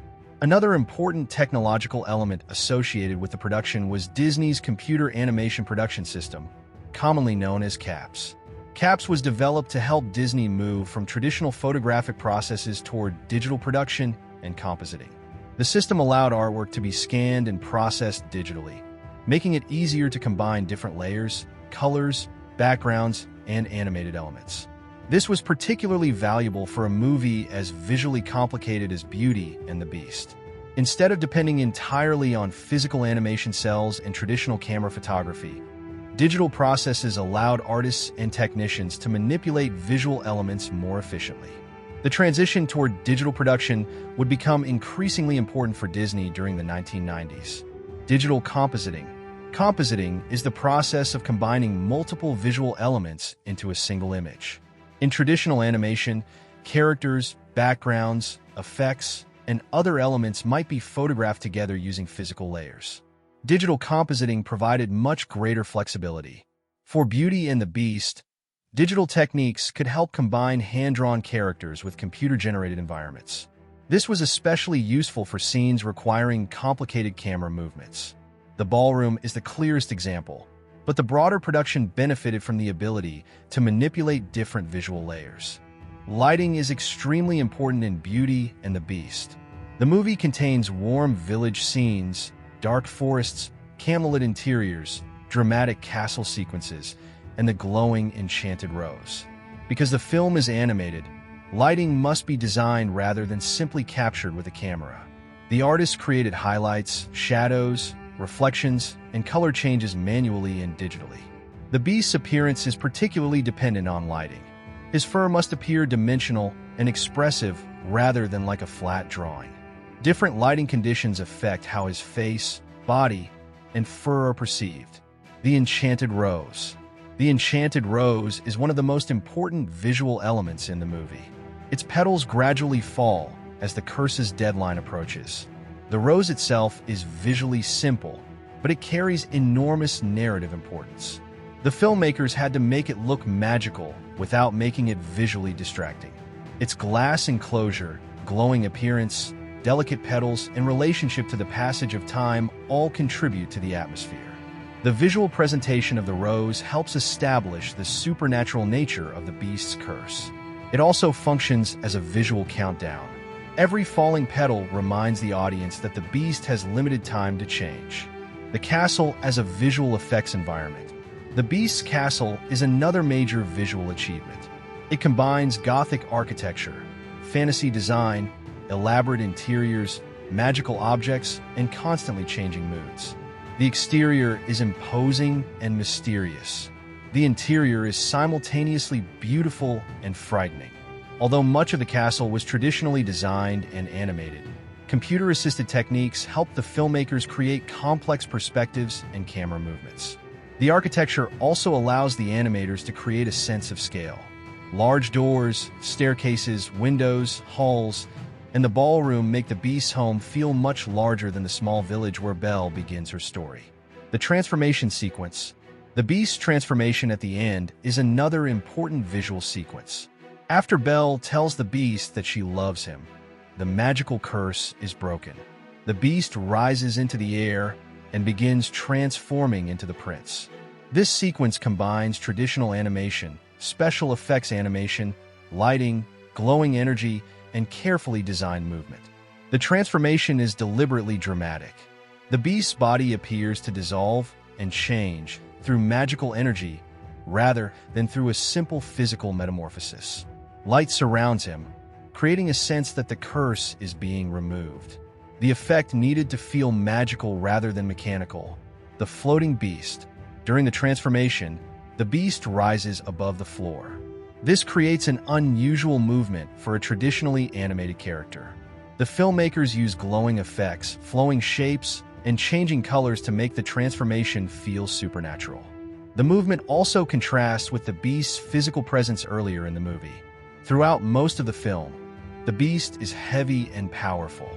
[SPEAKER 1] Another important technological element associated with the production was Disney's computer animation production system, commonly known as CAPS. CAPS was developed to help Disney move from traditional photographic processes toward digital production and compositing. The system allowed artwork to be scanned and processed digitally, making it easier to combine different layers, colors, backgrounds, and animated elements. This was particularly valuable for a movie as visually complicated as Beauty and the Beast. Instead of depending entirely on physical animation cells and traditional camera photography, digital processes allowed artists and technicians to manipulate visual elements more efficiently. The transition toward digital production would become increasingly important for Disney during the 1990s. Digital compositing. Compositing is the process of combining multiple visual elements into a single image. In traditional animation, characters, backgrounds, effects, and other elements might be photographed together using physical layers. Digital compositing provided much greater flexibility. For Beauty and the Beast, digital techniques could help combine hand-drawn characters with computer-generated environments. This was especially useful for scenes requiring complicated camera movements. The ballroom is the clearest example, but the broader production benefited from the ability to manipulate different visual layers. Lighting is extremely important in Beauty and the Beast. The movie contains warm village scenes, dark forests, candlelit interiors, dramatic castle sequences, and the glowing enchanted rose. Because the film is animated, lighting must be designed rather than simply captured with a camera. The artist created highlights, shadows, reflections, and color changes manually and digitally. The Beast's appearance is particularly dependent on lighting. His fur must appear dimensional and expressive rather than like a flat drawing. Different lighting conditions affect how his face, body, and fur are perceived. The Enchanted Rose. The Enchanted Rose is one of the most important visual elements in the movie. Its petals gradually fall as the curse's deadline approaches. The rose itself is visually simple, but it carries enormous narrative importance. The filmmakers had to make it look magical without making it visually distracting. Its glass enclosure, glowing appearance, delicate petals, and relationship to the passage of time all contribute to the atmosphere. The visual presentation of the rose helps establish the supernatural nature of the Beast's curse. It also functions as a visual countdown. Every falling petal reminds the audience that the Beast has limited time to change. The castle as a visual effects environment. The Beast's castle is another major visual achievement. It combines Gothic architecture, fantasy design, elaborate interiors, magical objects, and constantly changing moods. The exterior is imposing and mysterious. The interior is simultaneously beautiful and frightening. Although much of the castle was traditionally designed and animated, computer-assisted techniques helped the filmmakers create complex perspectives and camera movements. The architecture also allows the animators to create a sense of scale. Large doors, staircases, windows, halls, and the ballroom make the Beast's home feel much larger than the small village where Belle begins her story. The transformation sequence. The Beast's transformation at the end is another important visual sequence. After Belle tells the Beast that she loves him, the magical curse is broken. The Beast rises into the air and begins transforming into the prince. This sequence combines traditional animation, special effects animation, lighting, glowing energy, and carefully designed movement. The transformation is deliberately dramatic. The Beast's body appears to dissolve and change through magical energy rather than through a simple physical metamorphosis. Light surrounds him, creating a sense that the curse is being removed. The effect needed to feel magical rather than mechanical. The floating Beast. During the transformation, the Beast rises above the floor. This creates an unusual movement for a traditionally animated character. The filmmakers use glowing effects, flowing shapes, and changing colors to make the transformation feel supernatural. The movement also contrasts with the Beast's physical presence earlier in the movie. Throughout most of the film, the Beast is heavy and powerful.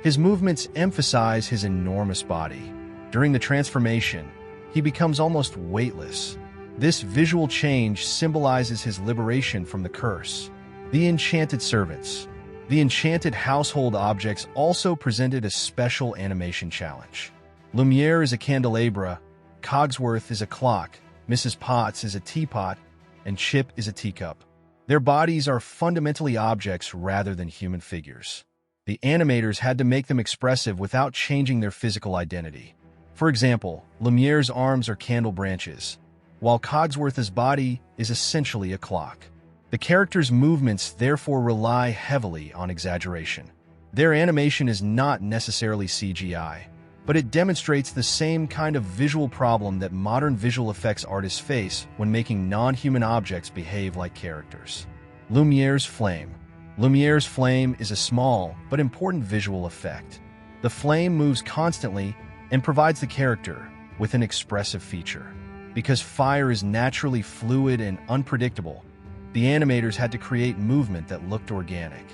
[SPEAKER 1] His movements emphasize his enormous body. During the transformation, he becomes almost weightless. This visual change symbolizes his liberation from the curse. The enchanted servants. The enchanted household objects also presented a special animation challenge. Lumiere is a candelabra, Cogsworth is a clock, Mrs. Potts is a teapot, and Chip is a teacup. Their bodies are fundamentally objects rather than human figures. The animators had to make them expressive without changing their physical identity. For example, Lumiere's arms are candle branches, while Cogsworth's body is essentially a clock. The characters' movements therefore rely heavily on exaggeration. Their animation is not necessarily CGI, but it demonstrates the same kind of visual problem that modern visual effects artists face when making non-human objects behave like characters. Lumiere's flame. Lumiere's flame is a small but important visual effect. The flame moves constantly and provides the character with an expressive feature. Because fire is naturally fluid and unpredictable, the animators had to create movement that looked organic.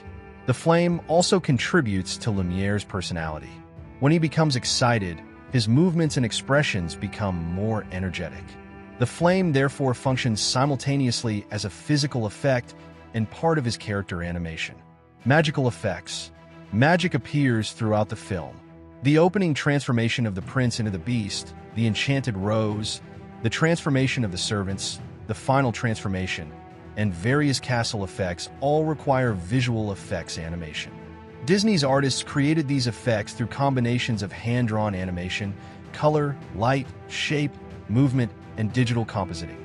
[SPEAKER 1] The flame also contributes to Lumiere's personality. When he becomes excited, his movements and expressions become more energetic. The flame therefore functions simultaneously as a physical effect and part of his character animation. Magical effects. Magic appears throughout the film. The opening transformation of the prince into the beast, the enchanted rose, the transformation of the servants, the final transformation, and various castle effects all require visual effects animation. Disney's artists created these effects through combinations of hand-drawn animation, color, light, shape, movement, and digital compositing.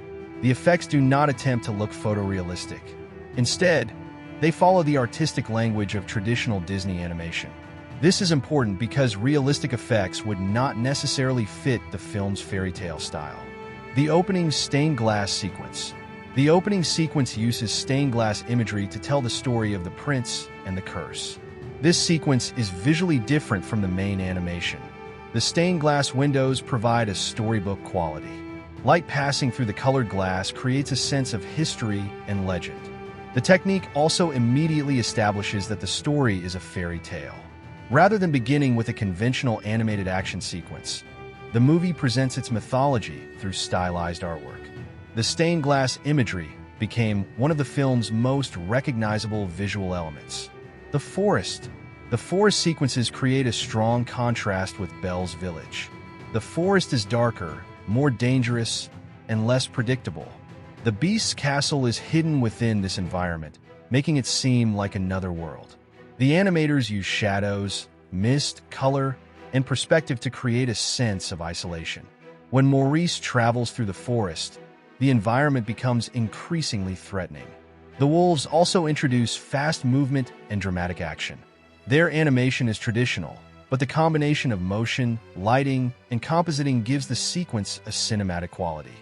[SPEAKER 1] The effects do not attempt to look photorealistic. Instead, they follow the artistic language of traditional Disney animation. This is important because realistic effects would not necessarily fit the film's fairy tale style. The opening stained glass sequence. The opening sequence uses stained glass imagery to tell the story of the prince and the curse. This sequence is visually different from the main animation. The stained glass windows provide a storybook quality. Light passing through the colored glass creates a sense of history and legend. The technique also immediately establishes that the story is a fairy tale. Rather than beginning with a conventional animated action sequence, the movie presents its mythology through stylized artwork. The stained glass imagery became one of the film's most recognizable visual elements. The forest. The forest sequences create a strong contrast with Belle's village. The forest is darker, more dangerous, and less predictable. The beast's castle is hidden within this environment, making it seem like another world. The animators use shadows, mist, color, and perspective to create a sense of isolation. When Maurice travels through the forest, the environment becomes increasingly threatening. The wolves also introduce fast movement and dramatic action. Their animation is traditional, but the combination of motion, lighting, and compositing gives the sequence a cinematic quality.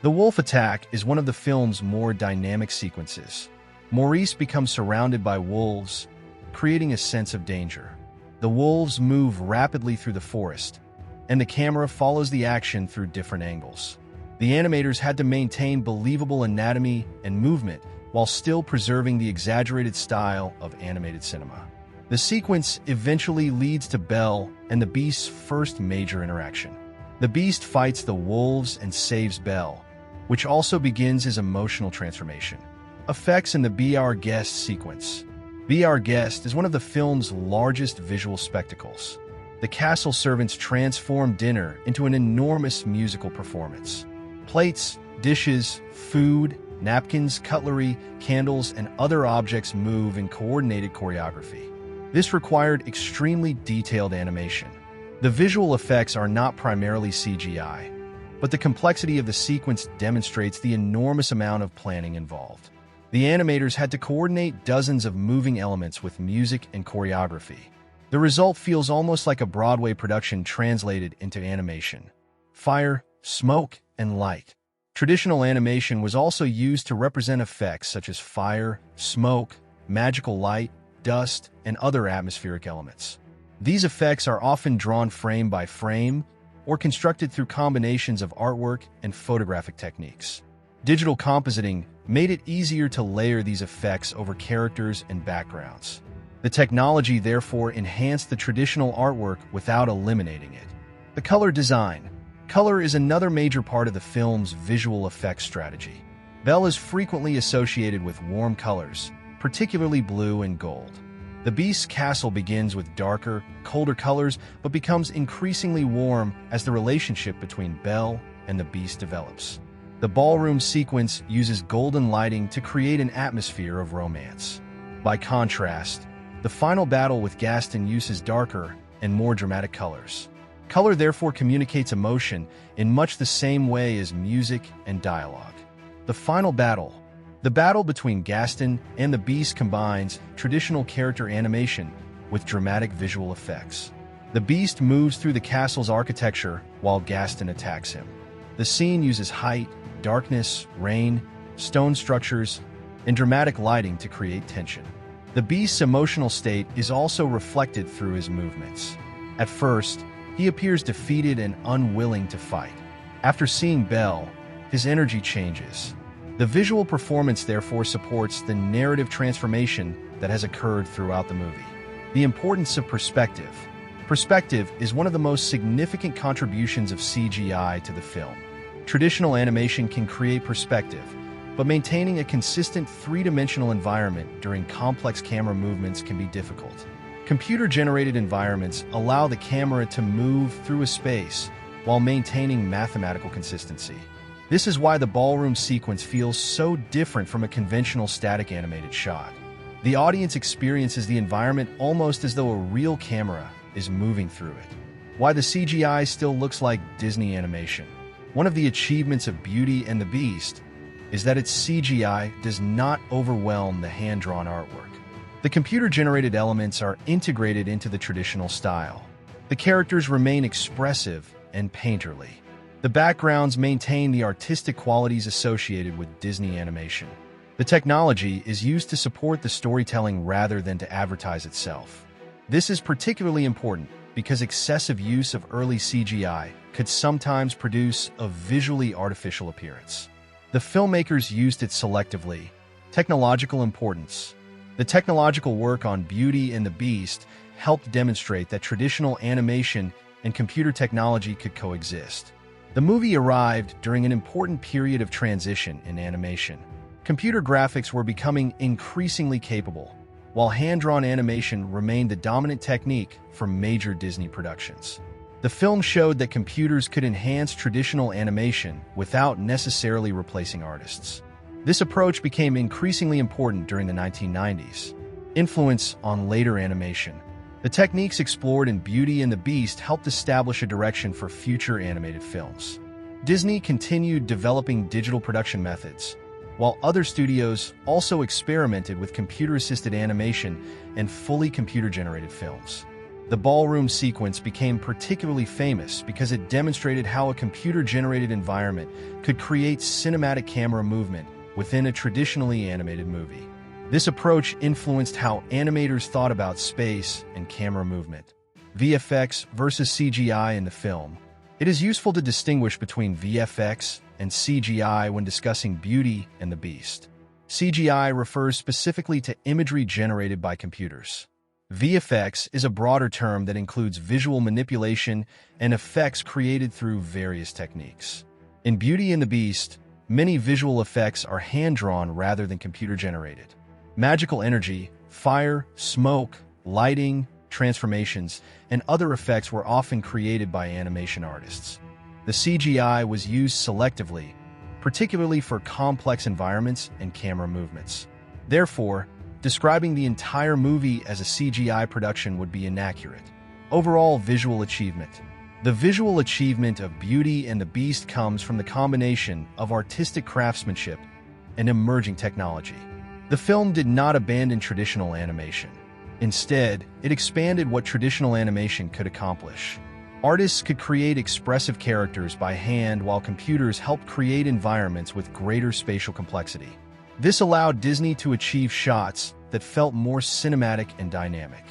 [SPEAKER 1] The wolf attack is one of the film's more dynamic sequences. Maurice becomes surrounded by wolves, creating a sense of danger. The wolves move rapidly through the forest, and the camera follows the action through different angles. The animators had to maintain believable anatomy and movement while still preserving the exaggerated style of animated cinema. The sequence eventually leads to Belle and the Beast's first major interaction. The Beast fights the wolves and saves Belle, which also begins his emotional transformation. Effects in the Be Our Guest sequence. Be Our Guest is one of the film's largest visual spectacles. The castle servants transform dinner into an enormous musical performance. Plates, dishes, food, napkins, cutlery, candles, and other objects move in coordinated choreography. This required extremely detailed animation. The visual effects are not primarily CGI, but the complexity of the sequence demonstrates the enormous amount of planning involved. The animators had to coordinate dozens of moving elements with music and choreography. The result feels almost like a Broadway production translated into animation. Fire, smoke, and light. Traditional animation was also used to represent effects such as fire, smoke, magical light, dust, and other atmospheric elements. These effects are often drawn frame by frame or constructed through combinations of artwork and photographic techniques. Digital compositing made it easier to layer these effects over characters and backgrounds. The technology therefore enhanced the traditional artwork without eliminating it. The color design. Color is another major part of the film's visual effects strategy. Belle is frequently associated with warm colors, particularly blue and gold. The Beast's castle begins with darker, colder colors, but becomes increasingly warm as the relationship between Belle and the Beast develops. The ballroom sequence uses golden lighting to create an atmosphere of romance. By contrast, the final battle with Gaston uses darker and more dramatic colors. Color therefore communicates emotion in much the same way as music and dialogue. The final battle. The battle between Gaston and the Beast combines traditional character animation with dramatic visual effects. The Beast moves through the castle's architecture while Gaston attacks him. The scene uses height, darkness, rain, stone structures, and dramatic lighting to create tension. The Beast's emotional state is also reflected through his movements. At first, he appears defeated and unwilling to fight. After seeing Belle, his energy changes. The visual performance therefore supports the narrative transformation that has occurred throughout the movie. The importance of perspective. Perspective is one of the most significant contributions of CGI to the film. Traditional animation can create perspective, but maintaining a consistent three-dimensional environment during complex camera movements can be difficult. Computer-generated environments allow the camera to move through a space while maintaining mathematical consistency. This is why the ballroom sequence feels so different from a conventional static animated shot. The audience experiences the environment almost as though a real camera is moving through it. Why the CGI still looks like Disney animation. One of the achievements of Beauty and the Beast is that its CGI does not overwhelm the hand-drawn artwork. The computer-generated elements are integrated into the traditional style. The characters remain expressive and painterly. The backgrounds maintain the artistic qualities associated with Disney animation. The technology is used to support the storytelling rather than to advertise itself. This is particularly important because excessive use of early CGI could sometimes produce a visually artificial appearance. The filmmakers used it selectively. Technological importance. The technological work on Beauty and the Beast helped demonstrate that traditional animation and computer technology could coexist. The movie arrived during an important period of transition in animation. Computer graphics were becoming increasingly capable, while hand-drawn animation remained the dominant technique for major Disney productions. The film showed that computers could enhance traditional animation without necessarily replacing artists. This approach became increasingly important during the 1990s. Influence on later animation. The techniques explored in Beauty and the Beast helped establish a direction for future animated films. Disney continued developing digital production methods, while other studios also experimented with computer-assisted animation and fully computer-generated films. The ballroom sequence became particularly famous because it demonstrated how a computer-generated environment could create cinematic camera movement within a traditionally animated movie. This approach influenced how animators thought about space and camera movement. VFX versus CGI in the film. It is useful to distinguish between VFX and CGI when discussing Beauty and the Beast. CGI refers specifically to imagery generated by computers. VFX is a broader term that includes visual manipulation and effects created through various techniques. In Beauty and the Beast, many visual effects are hand-drawn rather than computer-generated. Magical energy, fire, smoke, lighting, transformations, and other effects were often created by animation artists. The CGI was used selectively, particularly for complex environments and camera movements. Therefore, describing the entire movie as a CGI production would be inaccurate. Overall visual achievement. The visual achievement of Beauty and the Beast comes from the combination of artistic craftsmanship and emerging technology. The film did not abandon traditional animation. Instead, it expanded what traditional animation could accomplish. Artists could create expressive characters by hand while computers helped create environments with greater spatial complexity. This allowed Disney to achieve shots that felt more cinematic and dynamic.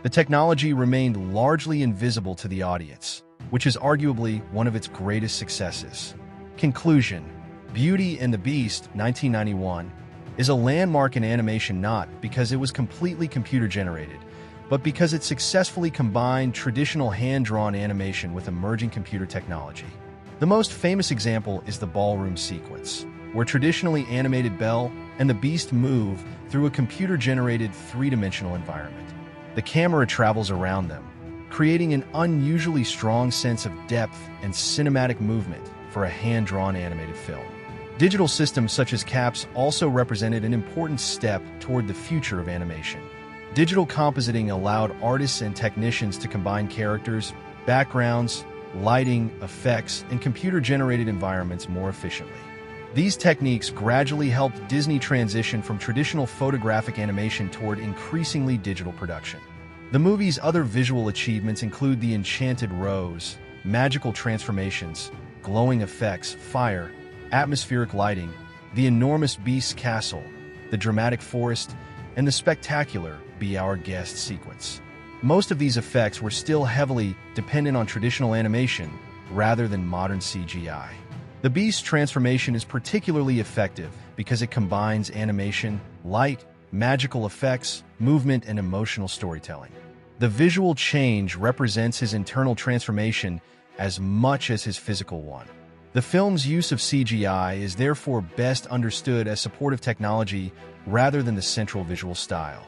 [SPEAKER 1] The technology remained largely invisible to the audience, which is arguably one of its greatest successes. Conclusion. Beauty and the Beast, 1991, is a landmark in animation not because it was completely computer-generated, but because it successfully combined traditional hand-drawn animation with emerging computer technology. The most famous example is the ballroom sequence, where traditionally animated Belle and the Beast move through a computer-generated three-dimensional environment. The camera travels around them, creating an unusually strong sense of depth and cinematic movement for a hand-drawn animated film. Digital systems such as CAPS also represented an important step toward the future of animation. Digital compositing allowed artists and technicians to combine characters, backgrounds, lighting, effects, and computer-generated environments more efficiently. These techniques gradually helped Disney transition from traditional photographic animation toward increasingly digital production. The movie's other visual achievements include the enchanted rose, magical transformations, glowing effects, fire, atmospheric lighting, the enormous beast's castle, the dramatic forest, and the spectacular Be Our Guest sequence. Most of these effects were still heavily dependent on traditional animation rather than modern CGI. The beast's transformation is particularly effective because it combines animation, light, magical effects, movement, and emotional storytelling. The visual change represents his internal transformation as much as his physical one. The film's use of CGI is therefore best understood as supportive technology rather than the central visual style.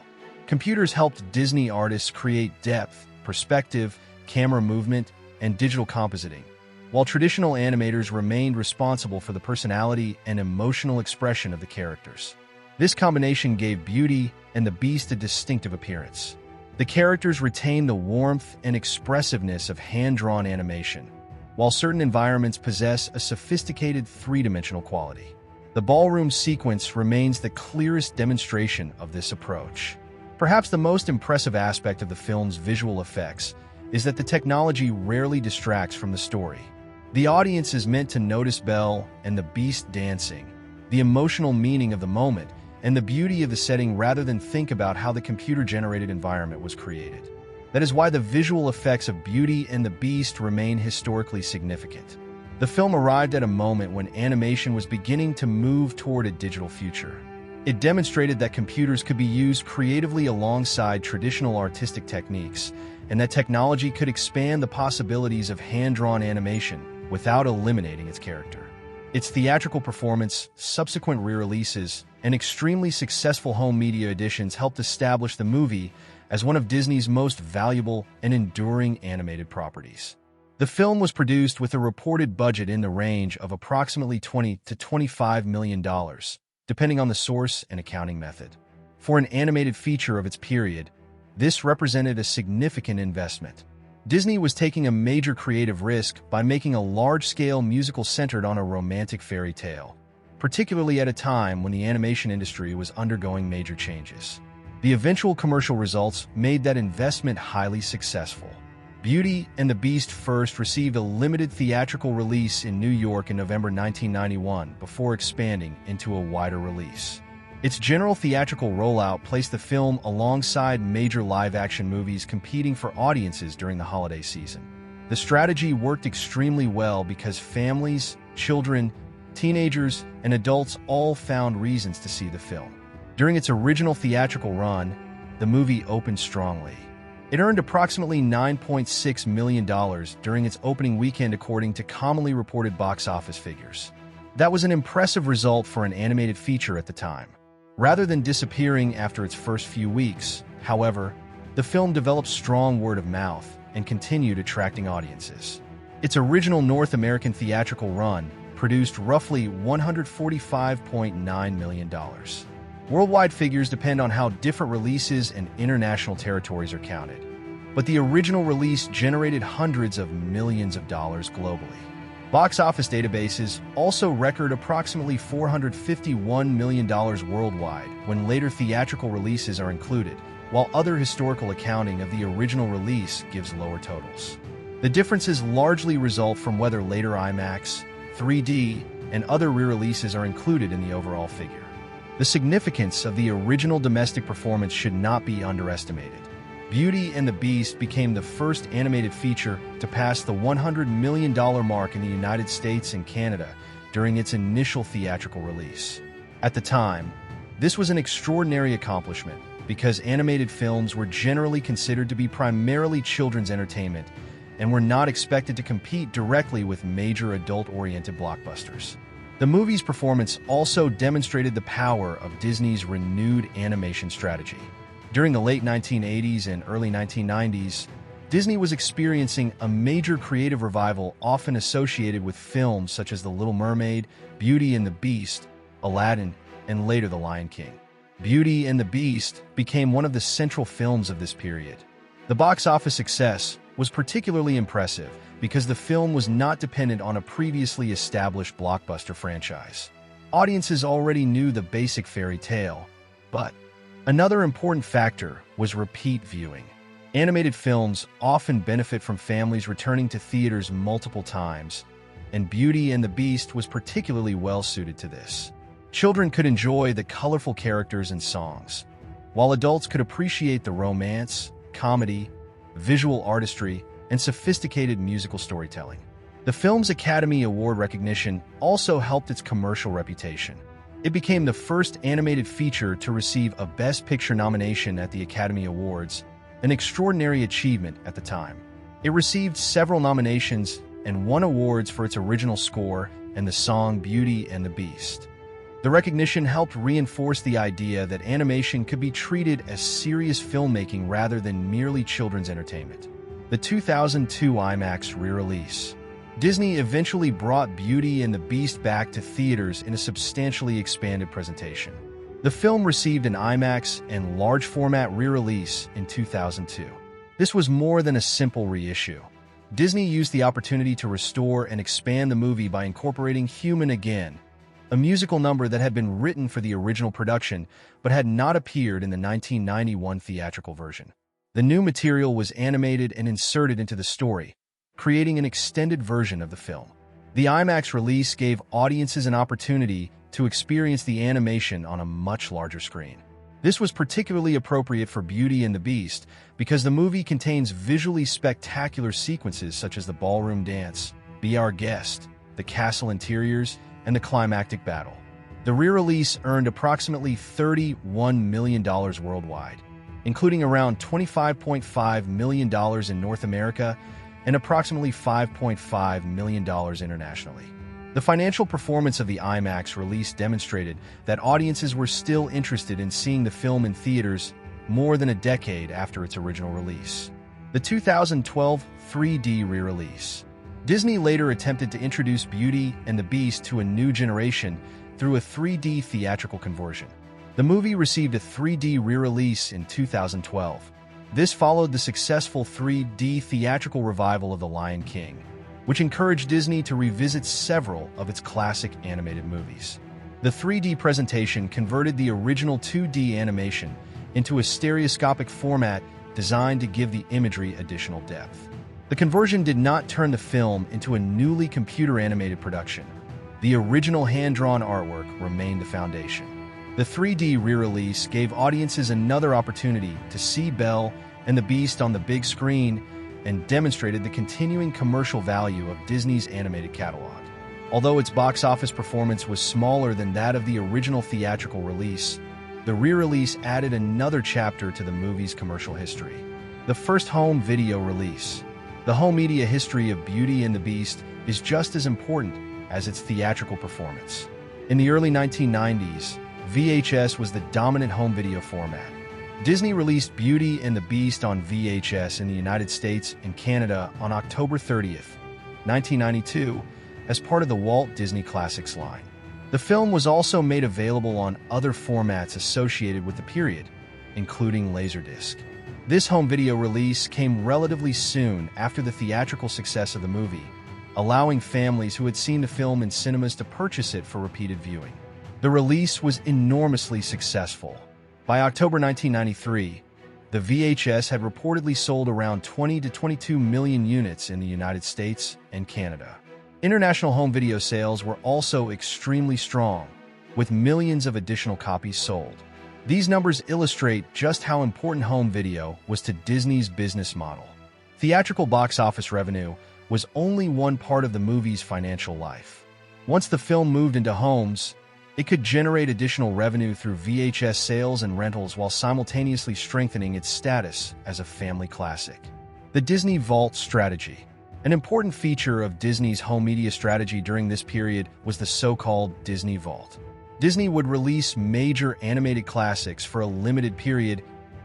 [SPEAKER 1] Computers helped Disney artists create depth, perspective, camera movement, and digital compositing, while traditional animators remained responsible for the personality and emotional expression of the characters. This combination gave Beauty and the Beast a distinctive appearance. The characters retain the warmth and expressiveness of hand-drawn animation, while certain environments possess a sophisticated three-dimensional quality. The ballroom sequence remains the clearest demonstration of this approach. Perhaps the most impressive aspect of the film's visual effects is that the technology rarely distracts from the story. The audience is meant to notice Belle and the Beast dancing, the emotional meaning of the moment, and the beauty of the setting rather than think about how the computer-generated environment was created. That is why the visual effects of Beauty and the Beast remain historically significant. The film arrived at a moment when animation was beginning to move toward a digital future. It demonstrated that computers could be used creatively alongside traditional artistic techniques, and that technology could expand the possibilities of hand-drawn animation without eliminating its character. Its theatrical performance, subsequent re-releases, and extremely successful home media editions helped establish the movie as one of Disney's most valuable and enduring animated properties. The film was produced with a reported budget in the range of approximately $20 to $25 million, depending on the source and accounting method. For an animated feature of its period, this represented a significant investment. Disney was taking a major creative risk by making a large-scale musical centered on a romantic fairy tale, particularly at a time when the animation industry was undergoing major changes. The eventual commercial results made that investment highly successful. Beauty and the Beast first received a limited theatrical release in New York in November 1991 before expanding into a wider release. Its general theatrical rollout placed the film alongside major live-action movies competing for audiences during the holiday season. The strategy worked extremely well because families, children, teenagers, and adults all found reasons to see the film. During its original theatrical run, the movie opened strongly. It earned approximately $9.6 million during its opening weekend according to commonly reported box office figures. That was an impressive result for an animated feature at the time. Rather than disappearing after its first few weeks, however, the film developed strong word of mouth and continued attracting audiences. Its original North American theatrical run produced roughly $145.9 million. Worldwide figures depend on how different releases and international territories are counted, but the original release generated hundreds of millions of dollars globally. Box office databases also record approximately $451 million worldwide when later theatrical releases are included, while other historical accounting of the original release gives lower totals. The differences largely result from whether later IMAX, 3D, and other re-releases are included in the overall figure. The significance of the original domestic performance should not be underestimated. Beauty and the Beast became the first animated feature to pass the $100 million mark in the United States and Canada during its initial theatrical release. At the time, this was an extraordinary accomplishment because animated films were generally considered to be primarily children's entertainment and were not expected to compete directly with major adult-oriented blockbusters. The movie's performance also demonstrated the power of Disney's renewed animation strategy. During the late 1980s and early 1990s, Disney was experiencing a major creative revival often associated with films such as The Little Mermaid, Beauty and the Beast, Aladdin, and later The Lion King. Beauty and the Beast became one of the central films of this period. The box office success was particularly impressive because the film was not dependent on a previously established blockbuster franchise. Audiences already knew the basic fairy tale, but another important factor was repeat viewing. Animated films often benefit from families returning to theaters multiple times, and Beauty and the Beast was particularly well suited to this. Children could enjoy the colorful characters and songs, while adults could appreciate the romance, comedy, visual artistry, and sophisticated musical storytelling. The film's Academy Award recognition also helped its commercial reputation. It became the first animated feature to receive a Best Picture nomination at the Academy Awards, an extraordinary achievement at the time. It received several nominations and won awards for its original score and the song Beauty and the Beast. The recognition helped reinforce the idea that animation could be treated as serious filmmaking rather than merely children's entertainment. The 2002 IMAX re-release. Disney eventually brought Beauty and the Beast back to theaters in a substantially expanded presentation. The film received an IMAX and large format re-release in 2002. This was more than a simple reissue. Disney used the opportunity to restore and expand the movie by incorporating Human Again, a musical number that had been written for the original production but had not appeared in the 1991 theatrical version. The new material was animated and inserted into the story, creating an extended version of the film. The IMAX release gave audiences an opportunity to experience the animation on a much larger screen. This was particularly appropriate for Beauty and the Beast because the movie contains visually spectacular sequences such as the ballroom dance, Be Our Guest, the castle interiors, and the climactic battle. The re-release earned approximately $31 million worldwide, including around $25.5 million in North America and approximately $5.5 million internationally. The financial performance of the IMAX release demonstrated that audiences were still interested in seeing the film in theaters more than a decade after its original release. The 2012 3D re-release. Disney later attempted to introduce Beauty and the Beast to a new generation through a 3D theatrical conversion. The movie received a 3D re-release in 2012. This followed the successful 3D theatrical revival of The Lion King, which encouraged Disney to revisit several of its classic animated movies. The 3D presentation converted the original 2D animation into a stereoscopic format designed to give the imagery additional depth. The conversion did not turn the film into a newly computer-animated production. The original hand-drawn artwork remained the foundation. The 3D re-release gave audiences another opportunity to see Belle and the Beast on the big screen and demonstrated the continuing commercial value of Disney's animated catalog. Although its box office performance was smaller than that of the original theatrical release, the re-release added another chapter to the movie's commercial history. The first home video release. The home media history of Beauty and the Beast is just as important as its theatrical performance. In the early 1990s, VHS was the dominant home video format. Disney released Beauty and the Beast on VHS in the United States and Canada on October 30th, 1992, as part of the Walt Disney Classics line. The film was also made available on other formats associated with the period, including Laserdisc. This home video release came relatively soon after the theatrical success of the movie, allowing families who had seen the film in cinemas to purchase it for repeated viewing. The release was enormously successful. By October 1993, the VHS had reportedly sold around 20 to 22 million units in the United States and Canada. International home video sales were also extremely strong, with millions of additional copies sold. These numbers illustrate just how important home video was to Disney's business model. Theatrical box office revenue was only one part of the movie's financial life. Once the film moved into homes, it could generate additional revenue through VHS sales and rentals while simultaneously strengthening its status as a family classic. The Disney Vault strategy. An important feature of Disney's home media strategy during this period was the so-called Disney Vault. Disney would release major animated classics for a limited period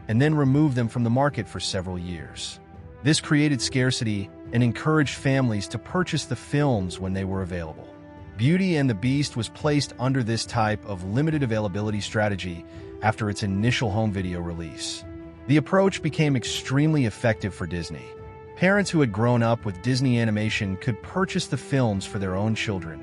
[SPEAKER 1] and then remove them from the market for several years. This created scarcity and encouraged families to purchase the films when they were available. Beauty and the Beast was placed under this type of limited availability strategy after its initial home video release. The approach became extremely effective for Disney. Parents who had grown up with Disney animation could purchase the films for their own children,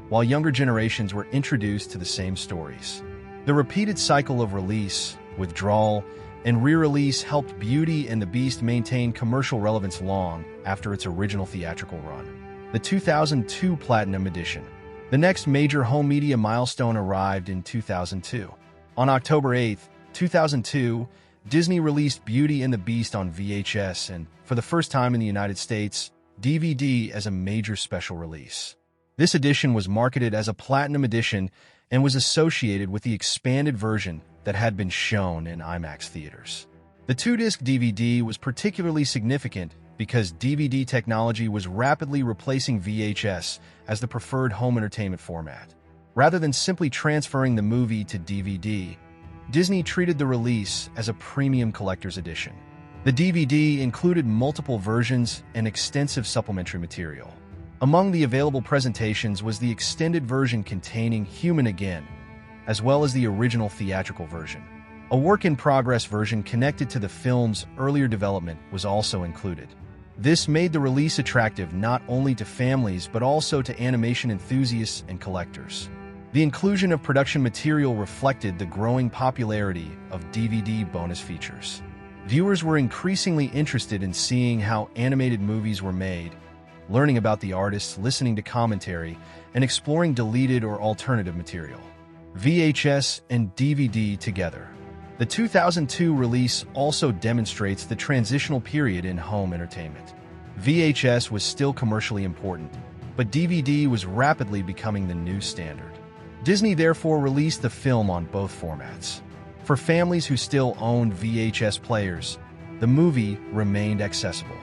[SPEAKER 1] while younger generations were introduced to the same stories. The repeated cycle of release, withdrawal, and re-release helped Beauty and the Beast maintain commercial relevance long after its original theatrical run. The 2002 Platinum Edition. The next major home media milestone arrived in 2002. On October 8, 2002, Disney released Beauty and the Beast on VHS and, for the first time in the United States, DVD as a major special release. This edition was marketed as a Platinum Edition and was associated with the expanded version that had been shown in IMAX theaters. The 2-disc DVD was particularly significant because DVD technology was rapidly replacing VHS as the preferred home entertainment format. Rather than simply transferring the movie to DVD, Disney treated the release as a premium collector's edition. The DVD included multiple versions and extensive supplementary material. Among the available presentations was the extended version containing Human Again, as well as the original theatrical version. A work-in-progress version connected to the film's earlier development was also included. This made the release attractive not only to families but also to animation enthusiasts and collectors. The inclusion of production material reflected the growing popularity of DVD bonus features. Viewers were increasingly interested in seeing how animated movies were made, learning about the artists, listening to commentary, and exploring deleted or alternative material. VHS and DVD together. The 2002 release also demonstrates the transitional period in home entertainment. VHS was still commercially important, but DVD was rapidly becoming the new standard. Disney therefore released the film on both formats. For families who still owned VHS players, the movie remained accessible.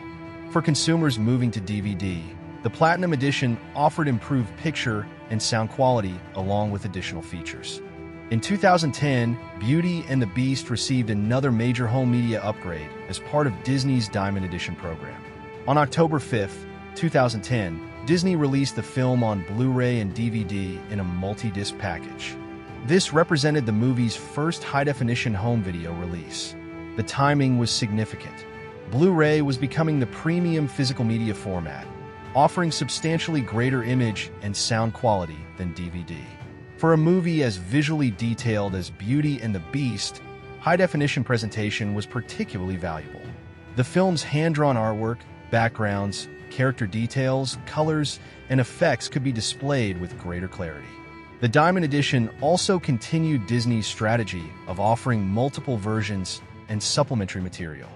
[SPEAKER 1] For consumers moving to DVD, the Platinum Edition offered improved picture and sound quality along with additional features. In 2010, Beauty and the Beast received another major home media upgrade as part of Disney's Diamond Edition program. On October 5, 2010, Disney released the film on Blu-ray and DVD in a multi-disc package. This represented the movie's first high-definition home video release. The timing was significant. Blu-ray was becoming the premium physical media format, offering substantially greater image and sound quality than DVD. For a movie as visually detailed as Beauty and the Beast, high-definition presentation was particularly valuable. The film's hand-drawn artwork, backgrounds, character details, colors, and effects could be displayed with greater clarity. The Diamond Edition also continued Disney's strategy of offering multiple versions and supplementary material.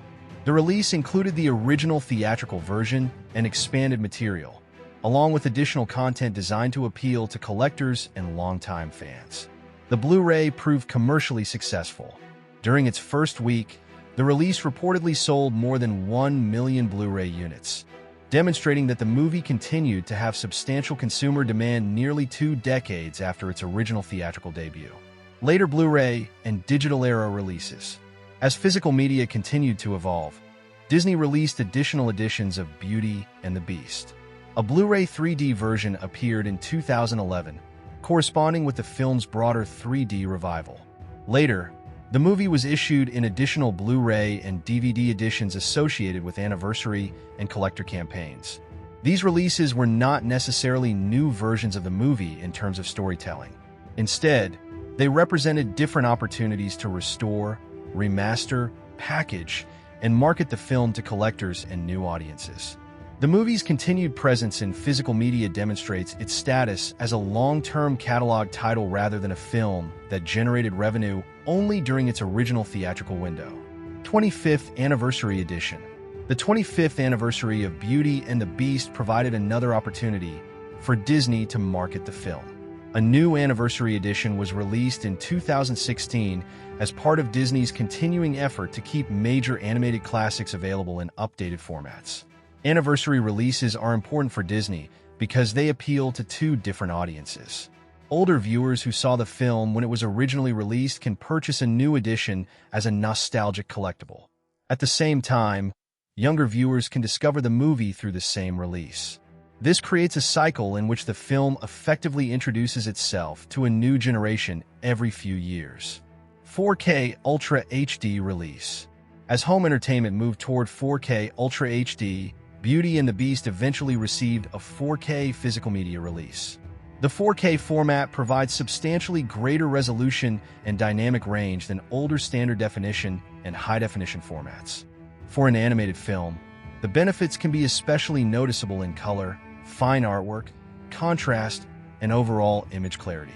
[SPEAKER 1] The release included the original theatrical version and expanded material, along with additional content designed to appeal to collectors and longtime fans. The Blu-ray proved commercially successful. During its first week, the release reportedly sold more than 1 million Blu-ray units, demonstrating that the movie continued to have substantial consumer demand nearly 2 decades after its original theatrical debut. Later Blu-ray and digital-era releases. As physical media continued to evolve, Disney released additional editions of Beauty and the Beast. A Blu-ray 3D version appeared in 2011, corresponding with the film's broader 3D revival. Later, the movie was issued in additional Blu-ray and DVD editions associated with anniversary and collector campaigns. These releases were not necessarily new versions of the movie in terms of storytelling. Instead, they represented different opportunities to restore, remaster, package, and market the film to collectors and new audiences. The movie's continued presence in physical media demonstrates its status as a long-term catalog title rather than a film that generated revenue only during its original theatrical window. 25th Anniversary Edition. The 25th anniversary of Beauty and the Beast provided another opportunity for Disney to market the film. A new anniversary edition was released in 2016 as part of Disney's continuing effort to keep major animated classics available in updated formats. Anniversary releases are important for Disney because they appeal to 2 different audiences. Older viewers who saw the film when it was originally released can purchase a new edition as a nostalgic collectible. At the same time, younger viewers can discover the movie through the same release. This creates a cycle in which the film effectively introduces itself to a new generation every few years. 4K Ultra HD release. As home entertainment moved toward 4K Ultra HD, Beauty and the Beast eventually received a 4K physical media release. The 4K format provides substantially greater resolution and dynamic range than older standard definition and high-definition formats. For an animated film, the benefits can be especially noticeable in color, fine artwork, contrast, and overall image clarity.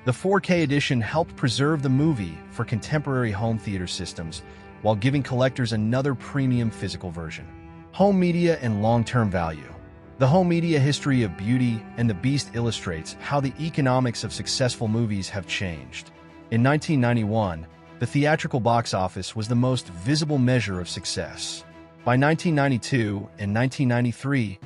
[SPEAKER 1] The 4K edition helped preserve the movie for contemporary home theater systems while giving collectors another premium physical version. Home media and long-term value. The home media history of Beauty and the Beast illustrates how the economics of successful movies have changed. In 1991, the theatrical box office was the most visible measure of success. By 1992 and 1993,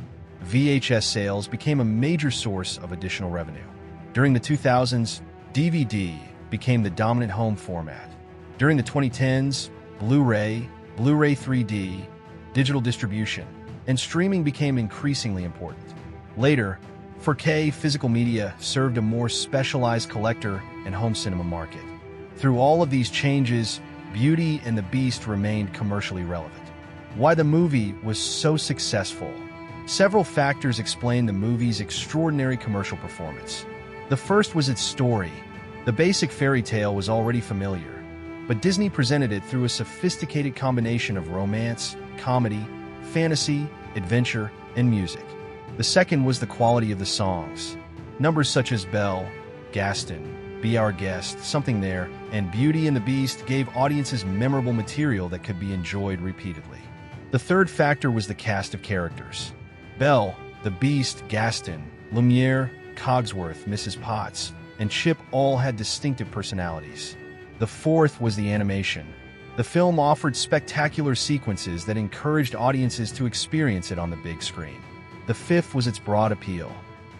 [SPEAKER 1] VHS sales became a major source of additional revenue. During the 2000s, DVD became the dominant home format. During the 2010s, Blu-ray, Blu-ray 3D, digital distribution, and streaming became increasingly important. Later, 4K physical media served a more specialized collector and home cinema market. Through all of these changes, Beauty and the Beast remained commercially relevant. Why the movie was so successful? Several factors explain the movie's extraordinary commercial performance. The first was its story. The basic fairy tale was already familiar, but Disney presented it through a sophisticated combination of romance, comedy, fantasy, adventure, and music. The second was the quality of the songs. Numbers such as Belle, Gaston, Be Our Guest, Something There, and Beauty and the Beast gave audiences memorable material that could be enjoyed repeatedly. The third factor was the cast of characters. Belle, the Beast, Gaston, Lumiere, Cogsworth, Mrs. Potts, and Chip all had distinctive personalities. The fourth was the animation. The film offered spectacular sequences that encouraged audiences to experience it on the big screen. The fifth was its broad appeal.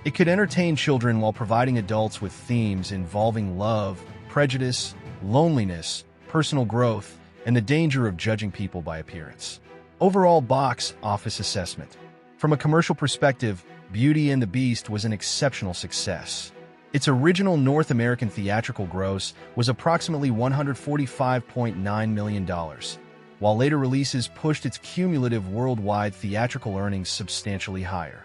[SPEAKER 1] It could entertain children while providing adults with themes involving love, prejudice, loneliness, personal growth, and the danger of judging people by appearance. Overall box office assessment. From a commercial perspective, Beauty and the Beast was an exceptional success. Its original North American theatrical gross was approximately $145.9 million, while later releases pushed its cumulative worldwide theatrical earnings substantially higher.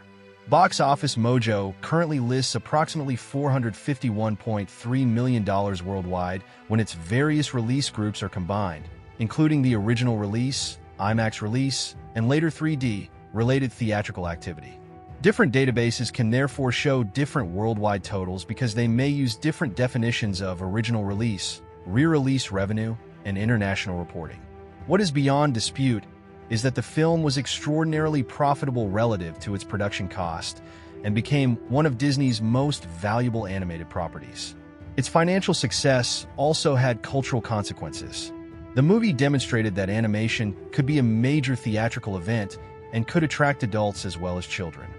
[SPEAKER 1] Box Office Mojo currently lists approximately $451.3 million worldwide when its various release groups are combined, including the original release, IMAX release, and later 3D-related theatrical activity. Different databases can therefore show different worldwide totals because they may use different definitions of original release, re-release revenue, and international reporting. What is beyond dispute is that the film was extraordinarily profitable relative to its production cost and became one of Disney's most valuable animated properties. Its financial success also had cultural consequences. The movie demonstrated that animation could be a major theatrical event and could attract adults as well as children.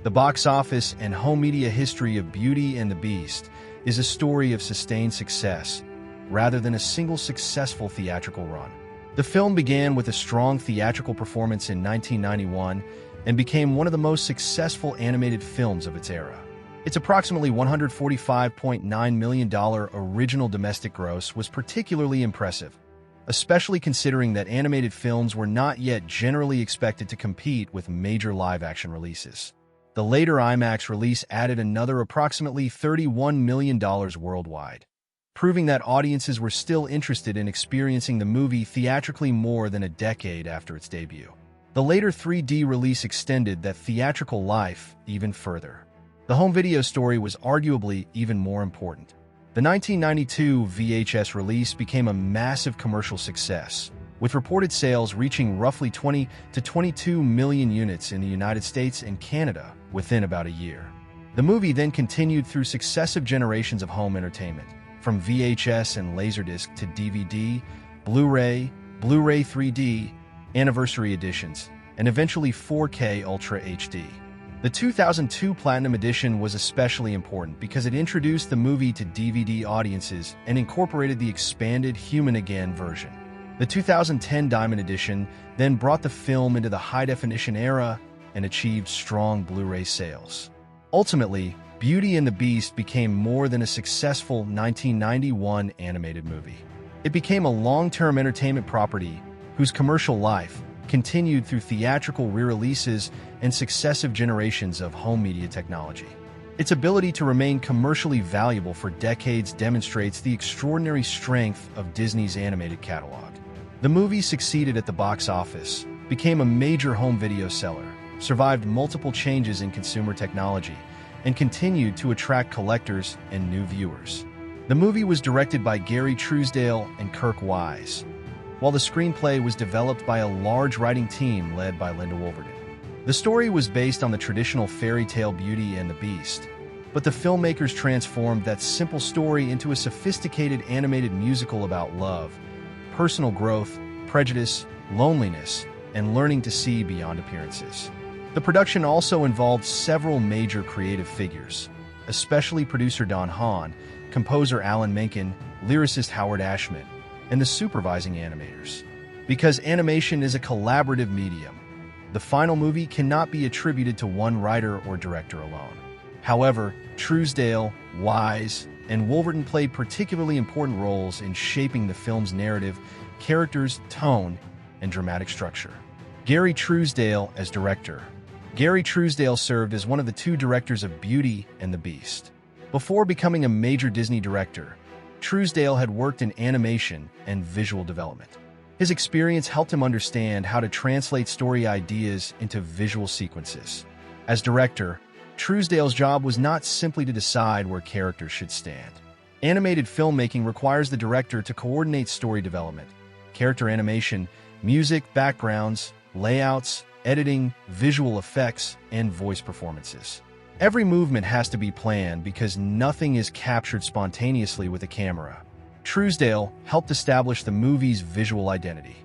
[SPEAKER 1] The box office and home media history of Beauty and the Beast is a story of sustained success, rather than a single successful theatrical run. The film began with a strong theatrical performance in 1991 and became one of the most successful animated films of its era. Its approximately $145.9 million original domestic gross was particularly impressive, especially considering that animated films were not yet generally expected to compete with major live-action releases. The later IMAX release added another approximately $31 million worldwide, proving that audiences were still interested in experiencing the movie theatrically more than a decade after its debut. The later 3D release extended that theatrical life even further. The home video story was arguably even more important. The 1992 VHS release became a massive commercial success, with reported sales reaching roughly 20 to 22 million units in the United States and Canada within about a year. The movie then continued through successive generations of home entertainment, from VHS and Laserdisc to DVD, Blu-ray, Blu-ray 3D, anniversary editions, and eventually 4K Ultra HD. The 2002 Platinum Edition was especially important because it introduced the movie to DVD audiences and incorporated the expanded Human Again version. The 2010 Diamond Edition then brought the film into the high-definition era and achieved strong Blu-ray sales. Ultimately, Beauty and the Beast became more than a successful 1991 animated movie. It became a long-term entertainment property whose commercial life continued through theatrical re-releases and successive generations of home media technology. Its ability to remain commercially valuable for decades demonstrates the extraordinary strength of Disney's animated catalog. The movie succeeded at the box office, became a major home video seller, survived multiple changes in consumer technology, and continued to attract collectors and new viewers. The movie was directed by Gary Truesdale and Kirk Wise, while the screenplay was developed by a large writing team led by Linda Wolverton. The story was based on the traditional fairy tale Beauty and the Beast, but the filmmakers transformed that simple story into a sophisticated animated musical about love, personal growth, prejudice, loneliness, and learning to see beyond appearances. The production also involved several major creative figures, especially producer Don Hahn, composer Alan Menken, lyricist Howard Ashman, and the supervising animators. Because animation is a collaborative medium, the final movie cannot be attributed to one writer or director alone. However, Truesdale, Wise, and Wolverton played particularly important roles in shaping the film's narrative, characters, tone, and dramatic structure. Gary Truesdale as director. Gary Truesdale served as one of the two directors of Beauty and the Beast. Before becoming a major Disney director, Truesdale had worked in animation and visual development. His experience helped him understand how to translate story ideas into visual sequences. As director, Truesdale's job was not simply to decide where characters should stand. Animated filmmaking requires the director to coordinate story development, character animation, music, backgrounds, layouts, editing, visual effects, and voice performances. Every movement has to be planned because nothing is captured spontaneously with a camera. Truesdale helped establish the movie's visual identity.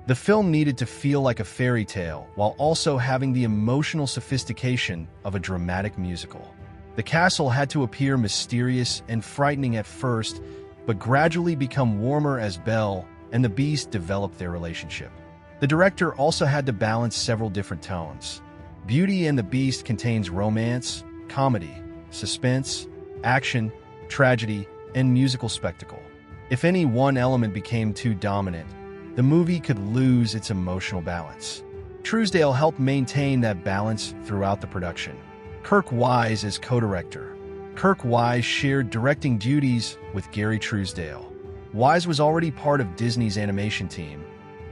[SPEAKER 1] The film needed to feel like a fairy tale while also having the emotional sophistication of a dramatic musical. The castle had to appear mysterious and frightening at first, but gradually become warmer as Belle and the Beast developed their relationship. The director also had to balance several different tones. Beauty and the Beast contains romance, comedy, suspense, action, tragedy, and musical spectacle. If any one element became too dominant, the movie could lose its emotional balance. Truesdale helped maintain that balance throughout the production. Kirk Wise as co-director. Kirk Wise shared directing duties with Gary Truesdale. Wise was already part of Disney's animation team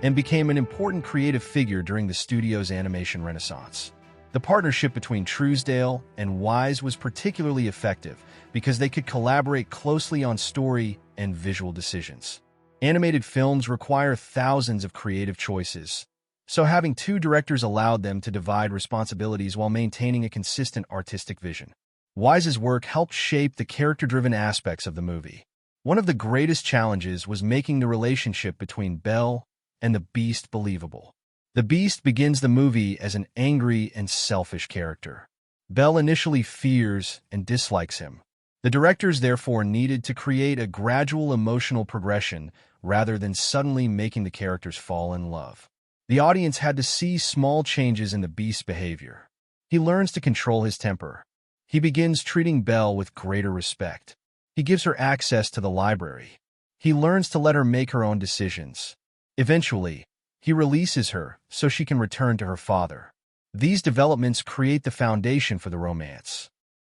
[SPEAKER 1] and became an important creative figure during the studio's animation renaissance. The partnership between Truesdale and Wise was particularly effective because they could collaborate closely on story and visual decisions. Animated films require thousands of creative choices, so having two directors allowed them to divide responsibilities while maintaining a consistent artistic vision. Wise's work helped shape the character-driven aspects of the movie. One of the greatest challenges was making the relationship between Belle and the Beast believable. The Beast begins the movie as an angry and selfish character. Belle initially fears and dislikes him. The directors therefore needed to create a gradual emotional progression rather than suddenly making the characters fall in love. The audience had to see small changes in the Beast's behavior. He learns to control his temper. He begins treating Belle with greater respect. He gives her access to the library. He learns to let her make her own decisions. Eventually, he releases her so she can return to her father. These developments create the foundation for the romance.